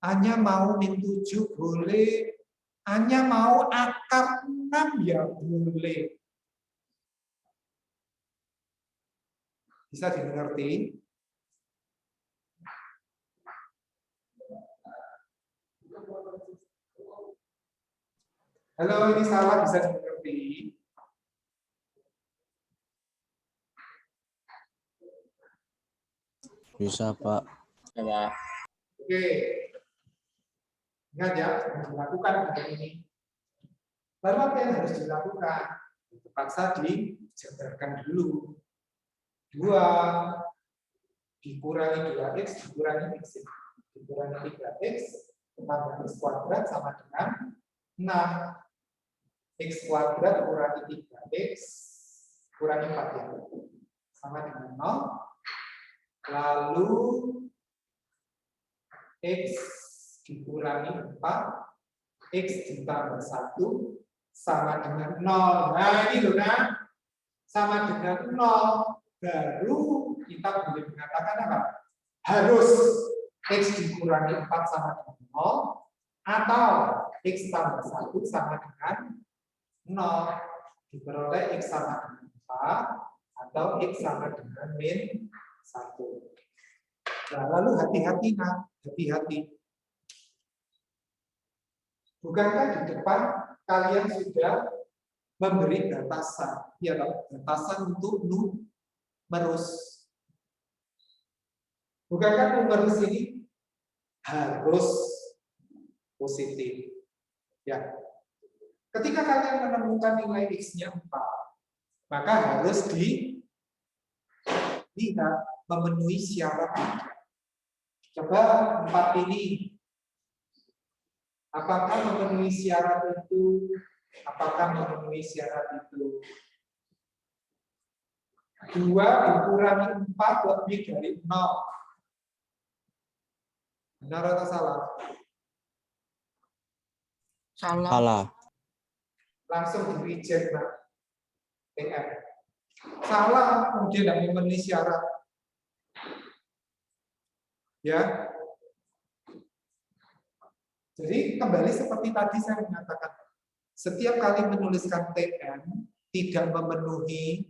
A-nya mau -7 boleh, A-nya mau akar 6 ya boleh. Bisa dimengerti? Halo, ini salah bisa dimengerti? Bisa, Pak. Oke. Ingat ya, harus dilakukan hari ini. Lalu apa yang harus dilakukan? Terpaksa dijabarkan dulu. 2 dikurangi 2x dikurangi x. Dikurangi 3x tambah x kuadrat sama dengan 6. X kuadrat kurangi 3x kurangi 4 ya. Sama dengan 0. Lalu x dikurangi 4, x ditambah 1 sama dengan 0. Nah ini loh, nah. Sama dengan 0. Baru kita boleh mengatakan apa? Harus x dikurangi 4 sama dengan 0 atau x tambah 1 sama dengan 0. Diperoleh x sama dengan 4 atau x sama dengan min 1. Nah, lalu hati-hati, nah, hati-hati. Bukankah di depan kalian sudah memberi batasan, ya batasan untuk numerus. Bukankah numerus ini harus positif? Ya. Ketika kalian menemukan nilai x-nya 4, maka harus dilihat memenuhi syarat. Coba 4 ini, apakah memenuhi syarat itu? Apakah memenuhi syarat itu? 2 dikurangi 4 lebih dari 0. Benar atau salah? Salah. Langsung di reject, Pak. TF. Salah, kemudian tidak memenuhi syarat. Ya. Jadi kembali seperti tadi saya mengatakan, setiap kali menuliskan TM tidak memenuhi,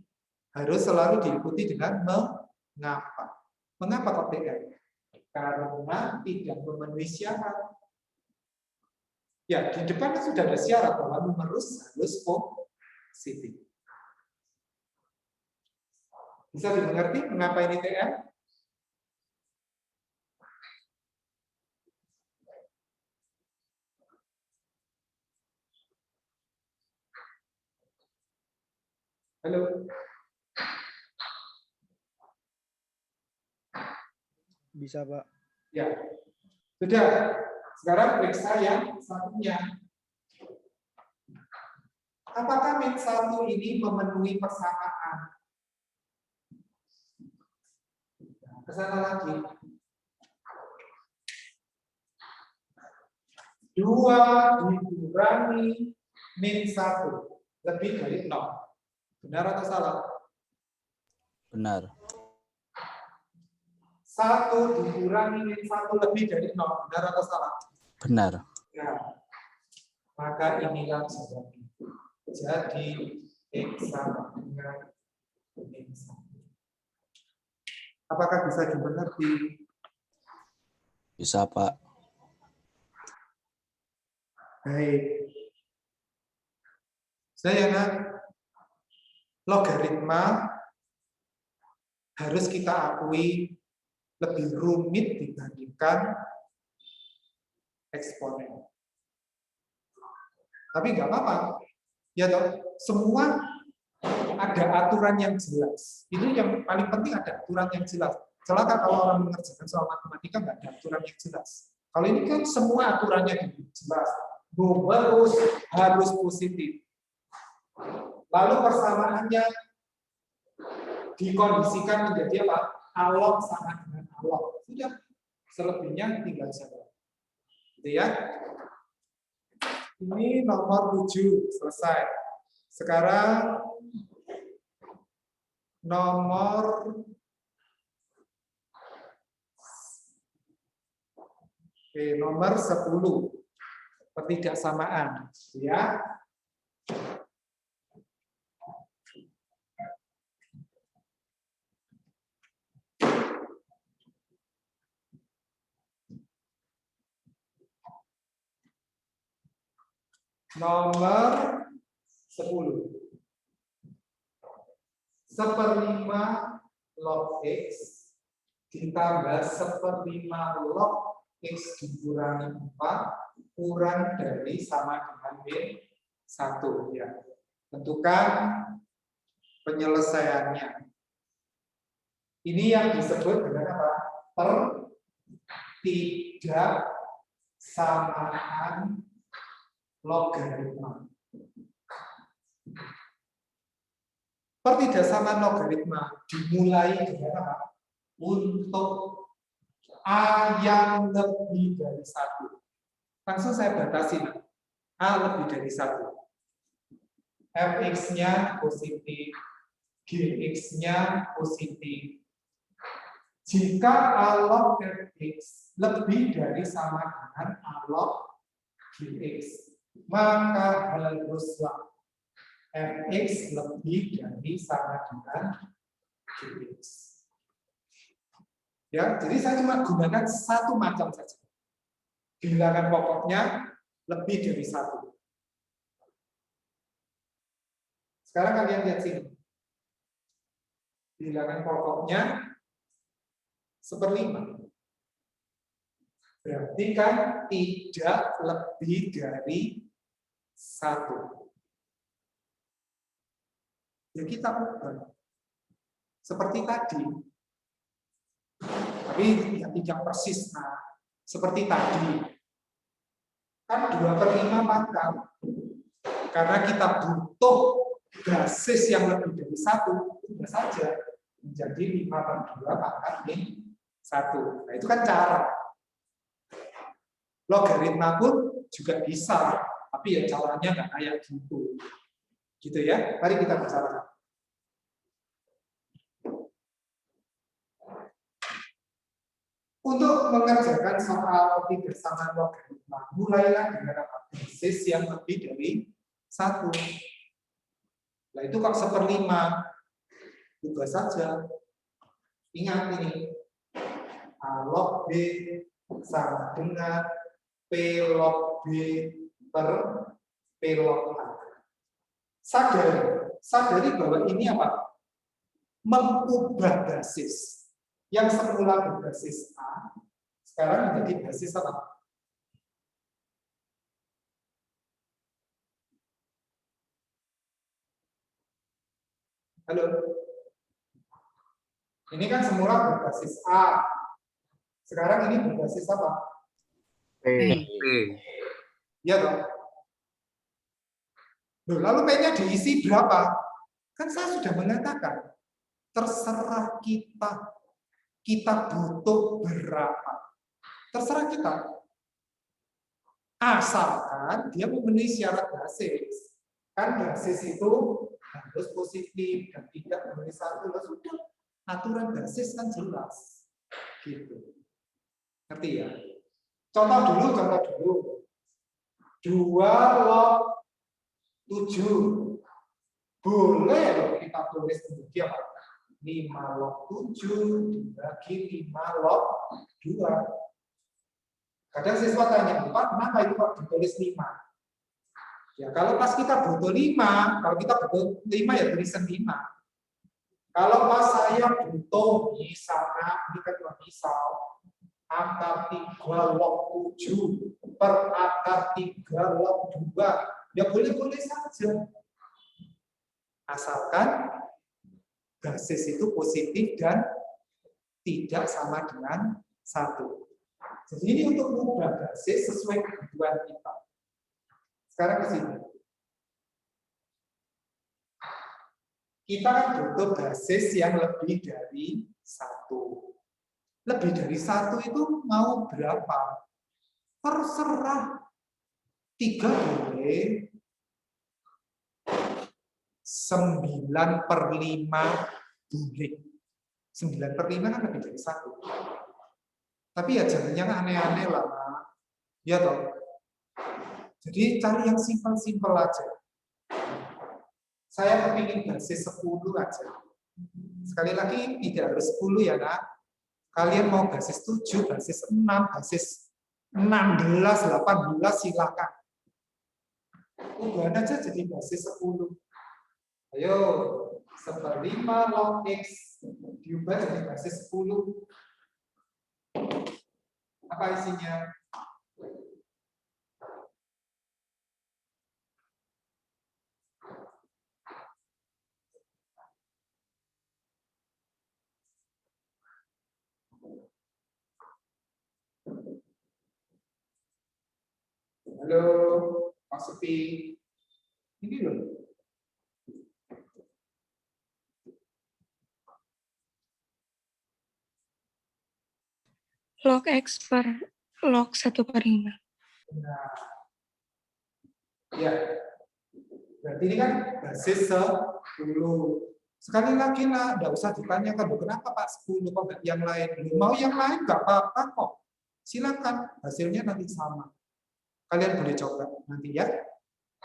harus selalu diikuti dengan mengapa. Mengapa kok TM? Karena tidak memenuhi syarat. Ya, di depannya sudah ada syarat bahwa numerus harus positif. Bisa dimengerti mengapa ini TM? Halo. Bisa, Pak. Ya. Sudah. Sekarang periksa yang satunya. Apakah min 1 ini memenuhi persamaan? Ke sana lagi. 2 dikurangi min 1 lebih dari 0. Benar atau salah? Benar. 1 dikurangi min 1 lebih dari 0. Benar atau salah? Benar. Ya. Maka inilah jawabannya. Jadi x sama dengan min 1. Apakah bisa dimengerti? Bisa, Pak. Baik. Saya logaritma harus kita akui lebih rumit dibandingkan eksponen. Tapi nggak apa-apa. Ya toh, semua ada aturan yang jelas. Itu yang paling penting, ada aturan yang jelas. Celaka kalau orang mengerjakan soal matematika nggak ada aturan yang jelas. Kalau ini kan semua aturannya jelas. Harus positif. Lalu persamaannya dikondisikan menjadi apa? Alog sama dengan alog. Sudah, selebihnya tinggal jawab. Gitu ya. Ini nomor 7 selesai. Sekarang nomor 10. Ketidaksamaan, ya. Nomor 10. 1/5 log X ditambah 1/5 log X dikurangi 4 kurang dari sama dengan min 1. Ya. Tentukan penyelesaiannya. Ini yang disebut dengan apa? Pertidaksamaan logaritma. Pertidaksamaan logaritma dimulai dengan apa? Untuk A yang lebih dari 1. Langsung saya batasi. A lebih dari 1. Fx-nya positif, Gx-nya positif. Jika A log Fx lebih dari sama dengan A log Gx, maka haruslah Fx lebih dari sama dengan Gx. Ya, jadi saya cuma gunakan satu macam saja. Bilangan pokoknya lebih dari 1. Sekarang kalian lihat sini. Bilangan pokoknya 1/5. Berarti kan tidak lebih dari 1. Ya kita ubah. Seperti tadi. Tapi ya tidak persis. Nah, seperti tadi. Kan 2/5 pangkal. Karena kita butuh basis yang lebih dari 1, sudah saja menjadi 5/2 pangkat min 1. Nah, itu kan cara. Logaritma pun juga bisa, tapi ya caranya nggak kayak gitu. Gitu ya. Mari kita bicarakan. Untuk mengerjakan soal pertidaksamaan logaritma, mulailah dengan apa? Basis yang lebih dari 1. Nah, itu kok 1/5. Ubah saja. Ingat ini. A log B sama dengan P log B per P log A. Sadari bahwa ini apa? Mengubah basis. Yang semula berbasis A, sekarang menjadi basis apa? Halo? Ini kan semula berbasis A. Sekarang ini berbasis apa? P. Iya dong. Loh, lalu P-nya diisi berapa? Kan saya sudah mengatakan, terserah kita. Kita butuh berapa? Terserah kita. Asalkan dia memenuhi syarat basis. Kan basis itu harus positif dan tidak memenuhi 1. Sudah. Aturan basis kan jelas. Gitu. Ngerti ya? Contoh dulu. 2 log 7. Boleh loh kita tulis menjadi apa? 5 log 7 dibagi 5 log 2. Kadang siswa tanya, Pak, kenapa itu Pak ditulis 5? Ya, kalau pas kita butuh 5, kalau kita butuh 5 ya tulisan 5. Kalau pas saya butuh misalnya, ini kan misal, akar 3 log 7 per akar 3 log 2, ya boleh-boleh saja. Asalkan basis itu positif dan tidak sama dengan 1. Jadi ini untuk mengubah basis sesuai kebutuhan kita. Sekarang ke sini. Kita kan butuh basis yang lebih dari 1. Lebih dari 1 itu mau berapa? Terserah. 3 boleh. 9/5 boleh. 9/5 kan lebih dari 1. Tapi ya jangan yang aneh-aneh lah. Ya toh. Jadi cari yang simpel-simpel aja. Saya kepingin basis 10 aja. Sekali lagi tidak harus 10 ya nak. Kalian mau basis 7, basis 6, basis 16, 18 silakan. Ubahan aja jadi basis 10. Ayo, 1/5 log X diubah jadi basis 10. Apa isinya? Halo, Pak Sepi. Ini loh. Log X per log 1/5. Nah, ya. Berarti ini kan basis 10. Sekali lagi lah, nggak usah ditanyakan, kenapa Pak 10 kok nggak yang lain? Mau yang lain nggak apa-apa kok. Silakan, hasilnya nanti sama. Kalian boleh coba nanti ya.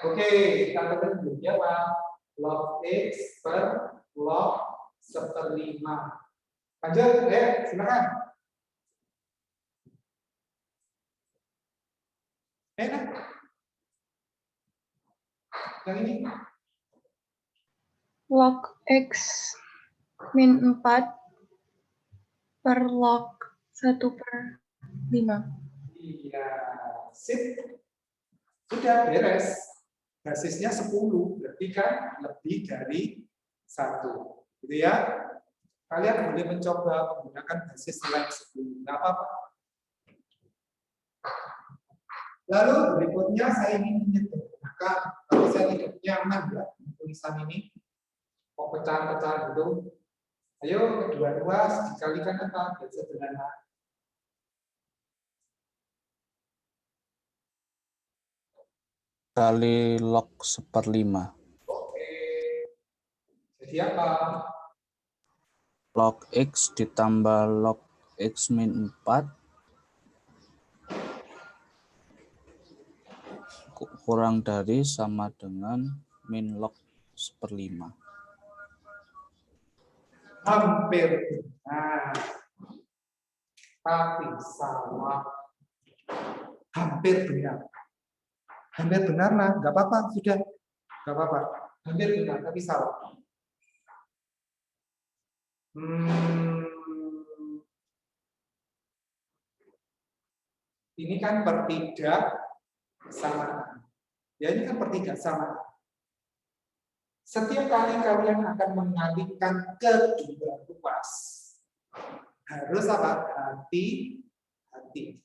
Oke, kita akan menjawab log X per log 1/5. Lanjut, silakan. Enak. Yang ini. Log X min 4 per log 1/5. Iya, sip. Sudah beres. Basisnya 10, berarti kan lebih dari 1. Gitu ya. Kalian boleh mencoba menggunakan basis selain 10. Nggak apa-apa. Lalu berikutnya saya ingin menyederhanakan. Kalau saya tidak nyaman ya tulisan ini, kok pecahan-pecahan gitu. Ayo kedua ruas dikalikan apa? Biar sederhana. Kali log 1/5. Oke. Jadi apa? Log X ditambah log X min 4 kurang dari sama dengan min log 1/5. Hampir benar. Tapi salah. Hampir benar. Hampir benar lah, nggak apa-apa, sudah. Nggak apa-apa. Hampir benar, tapi salah. Ini kan pertidaksamaan. Ya, ini kan pertidaksamaan. Setiap kali kalian akan mengalihkan kedua ruas, harus apa? Hati-hati.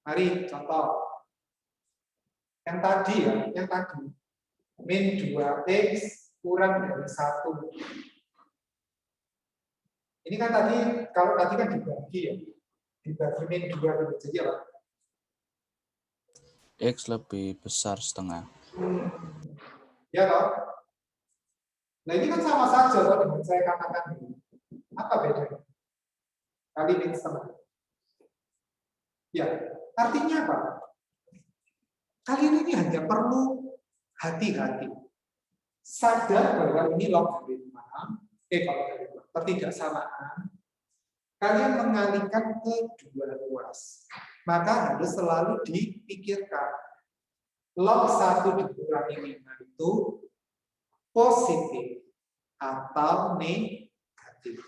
Mari contoh. Yang tadi ya, yang tadi. Min 2X kurang dari 1. Ini kan tadi, kalau tadi kan dibagi ya. Dibagi min 2 jadi apa? X lebih besar setengah. Ya toh? Nah ini kan sama saja kalau dengan saya katakan ini. Apa bedanya? Kali min setengah. Ya, artinya apa? Kalian ini hanya perlu hati-hati. Sadar bahwa ini logaritma, kalau pertidaksamaan, kalian mengalihkan ke dua ruas. Maka harus selalu dipikirkan. Log 1 dikurangi 5 itu positif. atau negatif.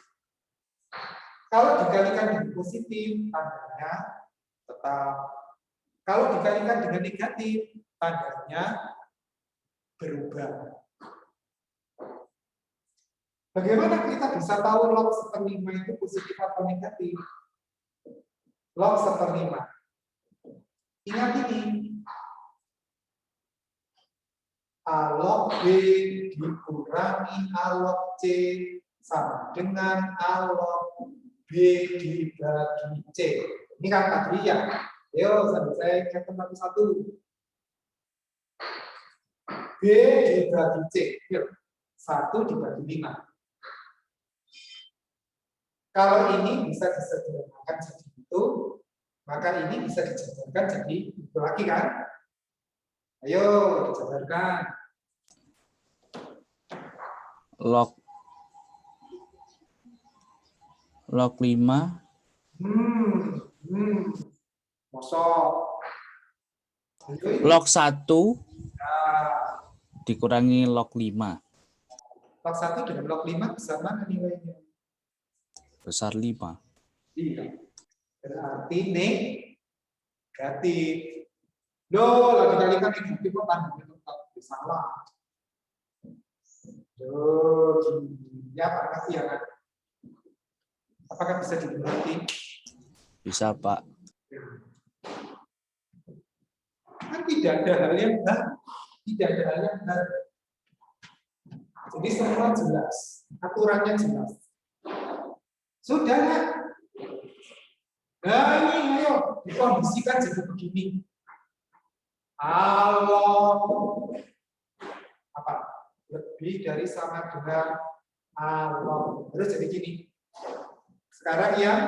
Kalau dikalikan dengan positif, tandanya tetap. Kalau dikalikan dengan negatif, tandanya berubah. Bagaimana kita bisa tahu log 1/5 itu positif atau negatif? Log 1/5. Ingat ini. A log B dikurangi A log C sama dengan A log B dibagi C. Ini kan tadi ya. Ayo, saya catat satu-satu. B dibagi C. Yuk. 1 dibagi 5. Kalau ini bisa disederhanakan jadi itu, maka ini bisa dijabarkan jadi itu lagi kan? Ayo, dijabarkan. Log 5 Mosok. log 1 Nah, dikurangi log 5 log 1 dengan log 5 besar mana nilainya? besar 5. Iya. Berarti negatif. Loh, lagi dikalikan negatif kok tandanya tetap salah. Loh, ya Pak, ya kan? Apakah bisa dimengerti? Bisa, Pak. Kan tidak ada hal yang baru. Tidak ada hal yang baru. Jadi semua jelas. Aturannya jelas. Sudah lah. Nah ini ayo dikondisikan jadi begini. Kalau apa? Lebih dari sama dengan alog. Terus jadi gini. Sekarang yang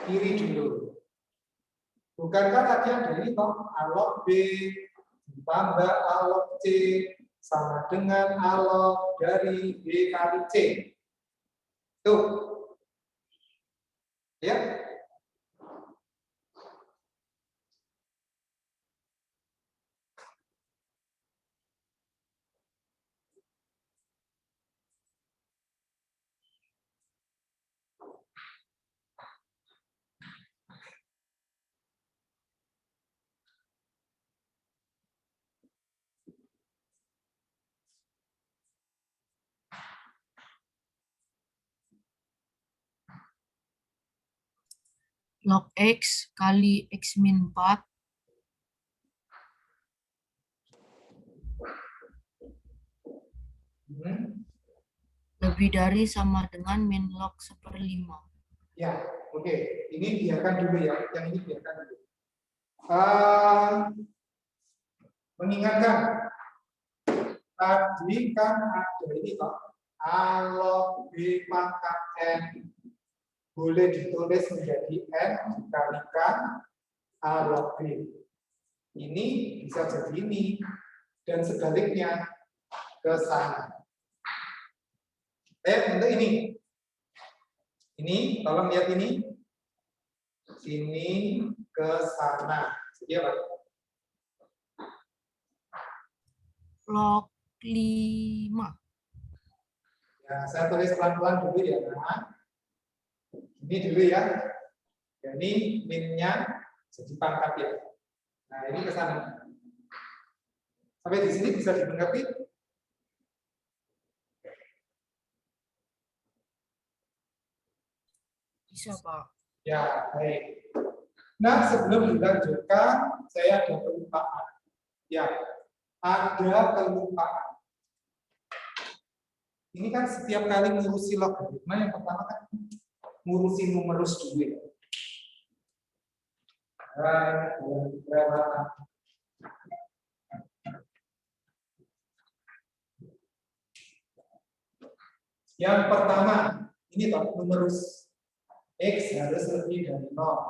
kiri dulu. Bukankah tadi ada ini toh alog B ditambah alog C sama dengan alog dari B kali C. Tuh. Ya. Log X kali X min 4 lebih dari sama dengan min log 1/5. Ya, oke. Ini biarkan dulu ya. Yang ini biarkan dulu. Mengingatkan tadi kan ada ini toh alog B pangkat N boleh ditulis menjadi N dikalikan alog B. Ini bisa jadi ini dan sebaliknya ke sana. Untuk ini. Ini, tolong lihat ini. Sini ke sana. Jadi apa? Log 5. Ya, saya tulis pelan-pelan dulu ya, nah. Ini dulu ya. Ya, ini minnya jadi pangkat ya. Nah, ini ke sana. Sampai di sini bisa dimengerti? Bisa, Pak. Ya, baik. Nah, sebelum dilanjutkan, saya ada kelupaan. Ya, ada kelupaan. Ini kan setiap kali ngurusi logaritma, yang pertama kan ngurusi numerus dulu ya. Yang pertama, ini toh numerus. X harus lebih dari 0.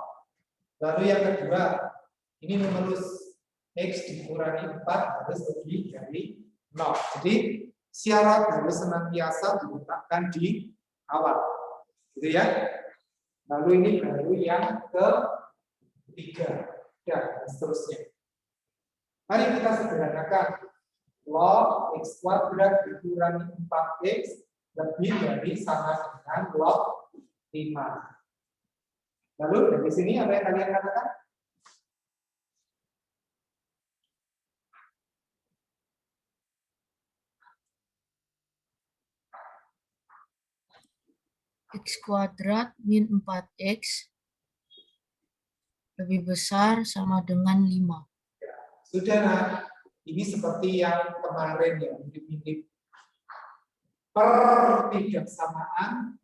Lalu yang kedua, ini numerus X dikurangi 4 harus lebih dari 0. Jadi syarat harus senantiasa diletakkan di awal. Gitu ya. Lalu ini baru yang ketiga. Dan seterusnya. Mari kita sederhanakan. log X kuadrat dikurangi 4X lebih dari sama dengan log 5. Lalu dari sini apa yang kalian katakan? X kuadrat min 4X lebih besar sama dengan 5. Sudah, nah. Ini seperti yang kemarin ya, mirip-mirip pertidaksamaan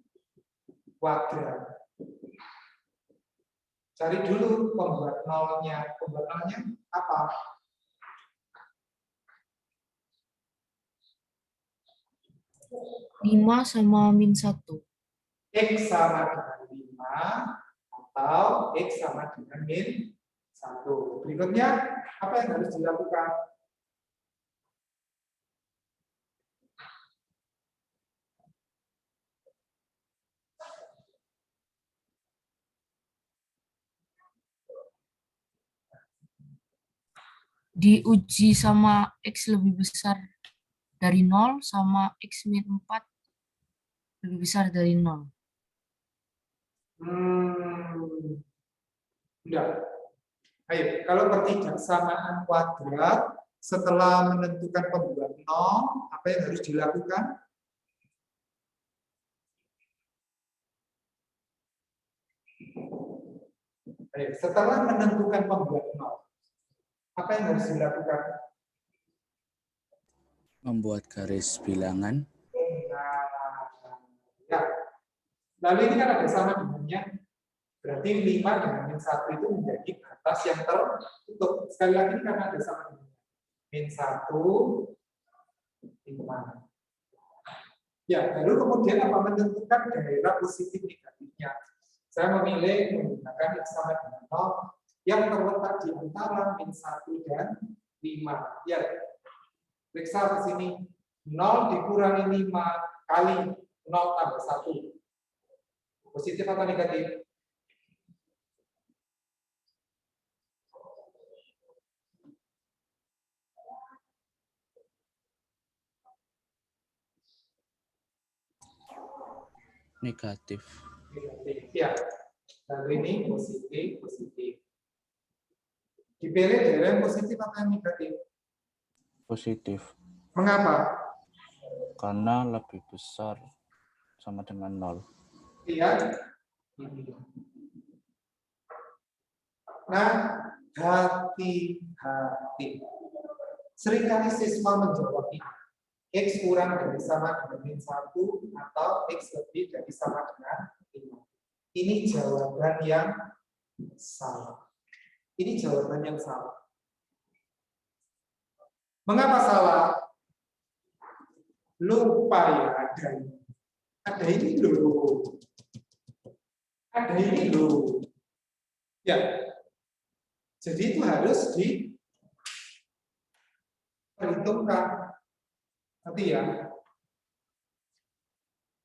kuadrat. Cari dulu pembuat nolnya. Pembuat nolnya apa? Lima sama min 1. X sama dengan 5 atau X sama dengan min 1. Berikutnya, apa yang harus dilakukan? Diuji sama X lebih besar dari 0 sama X min 4 lebih besar dari 0. Enggak. Ayo, kalau pertidaksamaan kuadrat, setelah menentukan pembuat 0, apa yang harus dilakukan? Ayo, setelah menentukan pembuat 0, apa yang harus dilakukan? Membuat garis bilangan. Ya. Lalu ini kan ada sama dengannya. Berarti 5 dengan min 1 itu menjadi batas yang tertutup. Sekali lagi karena ada sama dengannya. Min 1, 5. Ya, lalu kemudian apa menentukan daerah positif negatifnya? Saya memilih menggunakan X sama dengan 0 yang terletak di antara min 1 dan 5. Ya, periksa ke sini. 0 dikurangi 5 kali 0 tambah 1. Positif atau negatif? Negatif. Negatif. Ya. Lalu ini positif, positif. Dipilih daerah yang positif atau yang negatif? Positif. Mengapa? Karena lebih besar sama dengan 0. Iya. Nah, hati-hati. Seringkali siswa menjawab ini. X kurang dari sama dengan min 1 atau X lebih dari sama dengan 5. Ini jawaban yang salah. Ini jawaban yang salah. Mengapa salah? Lupa ya ada ini. Ada ini loh. Ada ini loh. Ya. Jadi itu harus diperhitungkan. Nanti ya.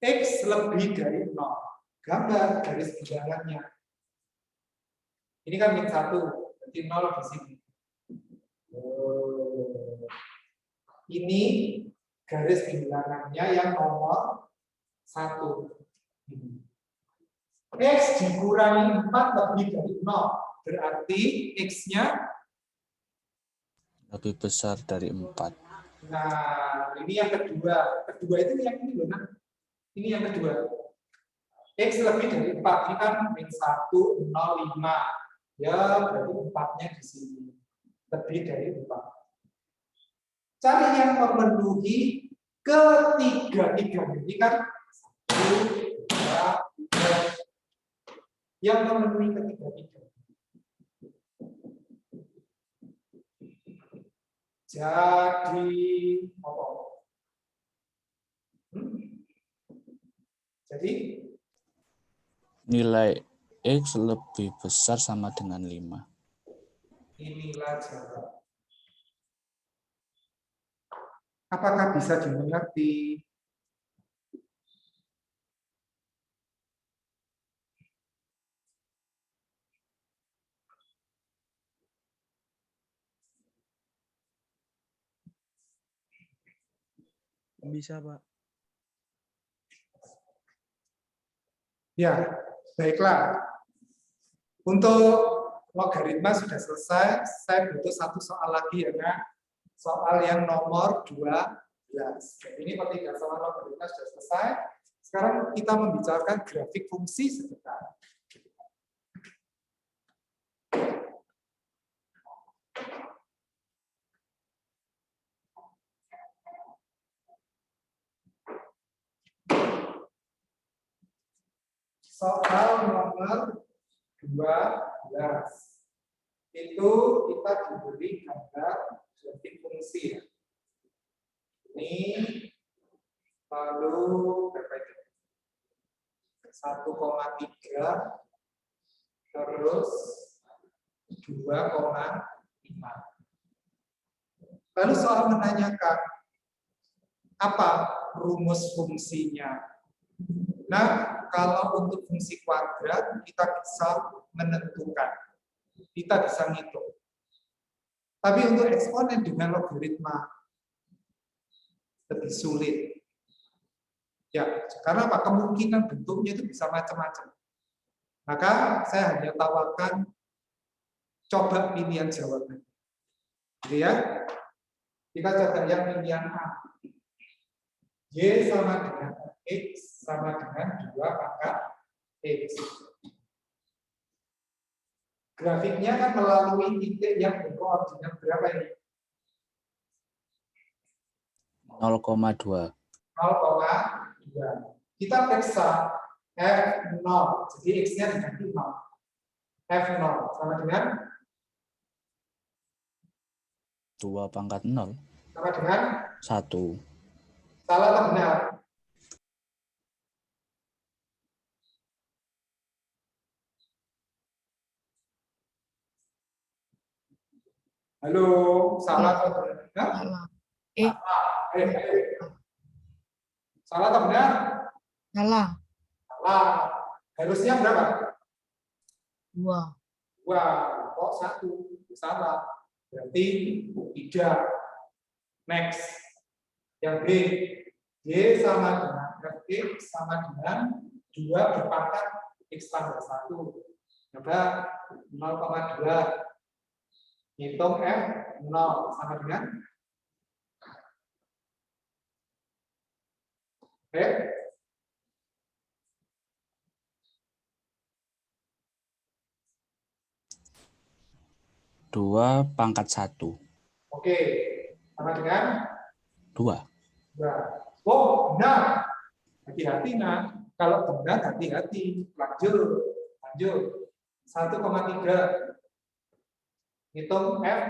X lebih dari 0. Gambar garis bilangannya. Ini kan min 1, berarti 0 di sini. Ini garis bilangannya yang nomor 1. X dikurangi 4 lebih dari 0. Berarti X-nya Lebih besar dari 4. nah, ini yang kedua. Kedua itu yang ini loh, nah. Ini yang kedua. X lebih dari 4. Ini kan min 1, 0, 5. Ya, berarti 4-nya di sini. Lebih dari 4. Cari yang memenuhi ketiga-tiganya. Ini kan 1, 2, 3. Yang memenuhi ketiga-tiga. Jadi apa? Jadi Nilai X lebih besar sama dengan 5. inilah jawaban. Apakah bisa dimengerti? Bisa, Pak. Ya, baiklah. Untuk logaritma sudah selesai. Saya butuh satu soal lagi ya, Kak. Soal yang nomor 12. Jadi ini pertigaan soal logaritma sudah selesai. Sekarang kita membicarakan grafik fungsi sebentar. Soal nomor 12. Itu kita diberi gambar grafik fungsi. Ini lalu berapa itu? 1,3 terus 2,5. Lalu soal menanyakan apa rumus fungsinya. Nah, kalau untuk fungsi kuadrat kita bisa menentukan, kita bisa ngitung. Tapi untuk eksponen dengan logaritma lebih sulit. Ya, karena apa? Kemungkinan bentuknya itu bisa macam-macam. Maka saya hanya tawarkan coba pilihan jawaban. Jadi ya, kita coba yang pilihan A. Y sama dengan X sama dengan 2 pangkat X. Grafiknya kan melalui titik yang berkoordinat berapa ini? 0,2. 0,2. Kita periksa F0. Jadi X-nya diganti 0. F0 sama dengan 2 pangkat 0. sama dengan 1. salah atau benar? Halo, salah atau benar? Salah. Salah atau benar? Salah. Salah. Harusnya berapa? 2. Wah, kok 1? Salah. Berarti 3. Next. Yang B. Y sama dengan Fx sama dengan 2 berpangkat X tambah 1. Coba 0,2. Hitung F0 sama dengan Oke. Dua pangkat 1. Oke. Sama dengan 2. Oh, benar. Hati-hati, nah. Kalau benar, hati-hati. Lanjut. 1,3. Hitung F.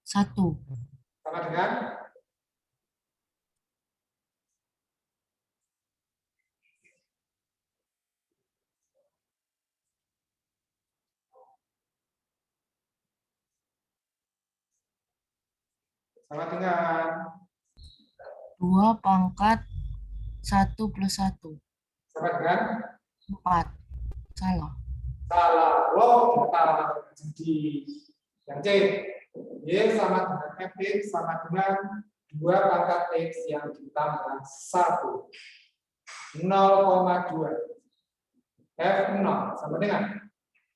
1. Sama dengan sama dengan 2 pangkat 1 plus 1. sama dengan 4. Salah. salah. Oh, kita jadi yang C. Y sama dengan Fx sama dengan 2 pangkat X yang ditambah 1. 0,2. F0 sama dengan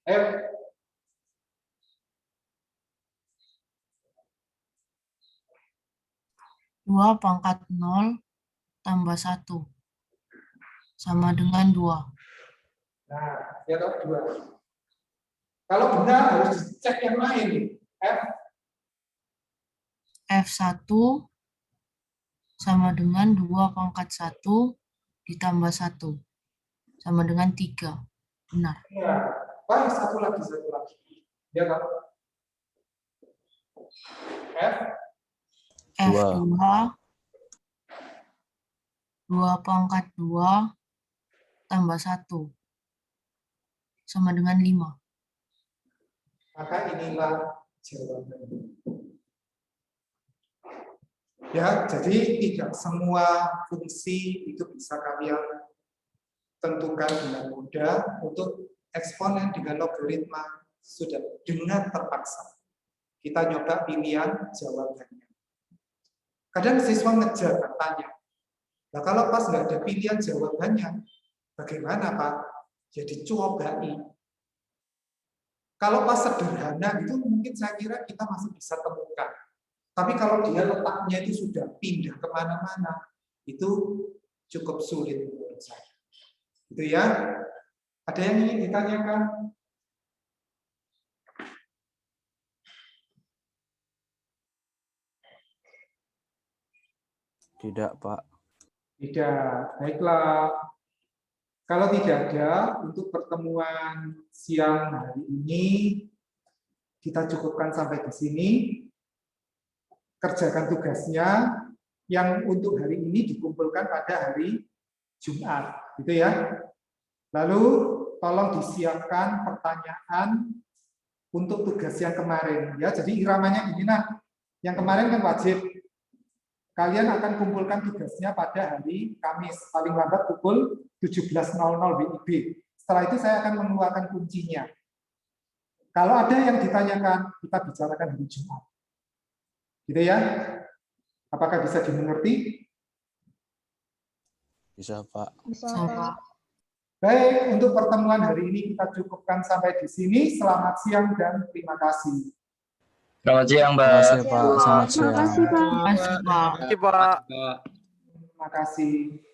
F 2 pangkat 0 tambah 1. Sama dengan 2. Nah, ya toh 2. Kalau benar harus dicek yang lain nih. F1 sama dengan 2 pangkat 1 ditambah 1. Sama dengan 3. Benar. Ya, baik satu lagi. Ya toh. F2 2 pangkat 2 tambah 1 sama dengan 5. Maka inilah jawabannya. Ya, jadi tidak semua fungsi itu bisa kalian tentukan dengan mudah. Untuk eksponen dengan logaritma sudah dengan terpaksa. Kita nyoba pilihan jawabannya. Kadang siswa ngejar tanya. Nah, kalau pas nggak ada pilihan jawabannya, bagaimana Pak? Jadi cobai. Kalau pas sederhana itu mungkin saya kira kita masih bisa temukan. Tapi kalau dia letaknya itu sudah pindah kemana-mana, itu cukup sulit menurut saya. Gitu ya. Ada yang ingin ditanyakan? Tidak, Pak. Tidak. Baiklah. Kalau tidak ada, untuk pertemuan siang hari ini, kita cukupkan sampai di sini. Kerjakan tugasnya yang untuk hari ini dikumpulkan pada hari Jumat. Gitu ya. Lalu, tolong disiapkan pertanyaan untuk tugas yang kemarin. Ya, jadi iramanya gini, nah. Yang kemarin kan wajib. Kalian akan kumpulkan tugasnya pada hari Kamis, paling lambat pukul 17.00 WIB. Setelah itu saya akan mengeluarkan kuncinya. Kalau ada yang ditanyakan, kita bicarakan hari Jumat. Gitu ya? Apakah bisa dimengerti? Bisa, Pak. Bisa. Baik, untuk pertemuan hari ini kita cukupkan sampai di sini. Selamat siang dan terima kasih. Selamat siang, Terima Mbak. kasih, Pak. Selamat siang. Makasih, Pak. Terima kasih, Pak. Terima kasih, Pak. Terima kasih.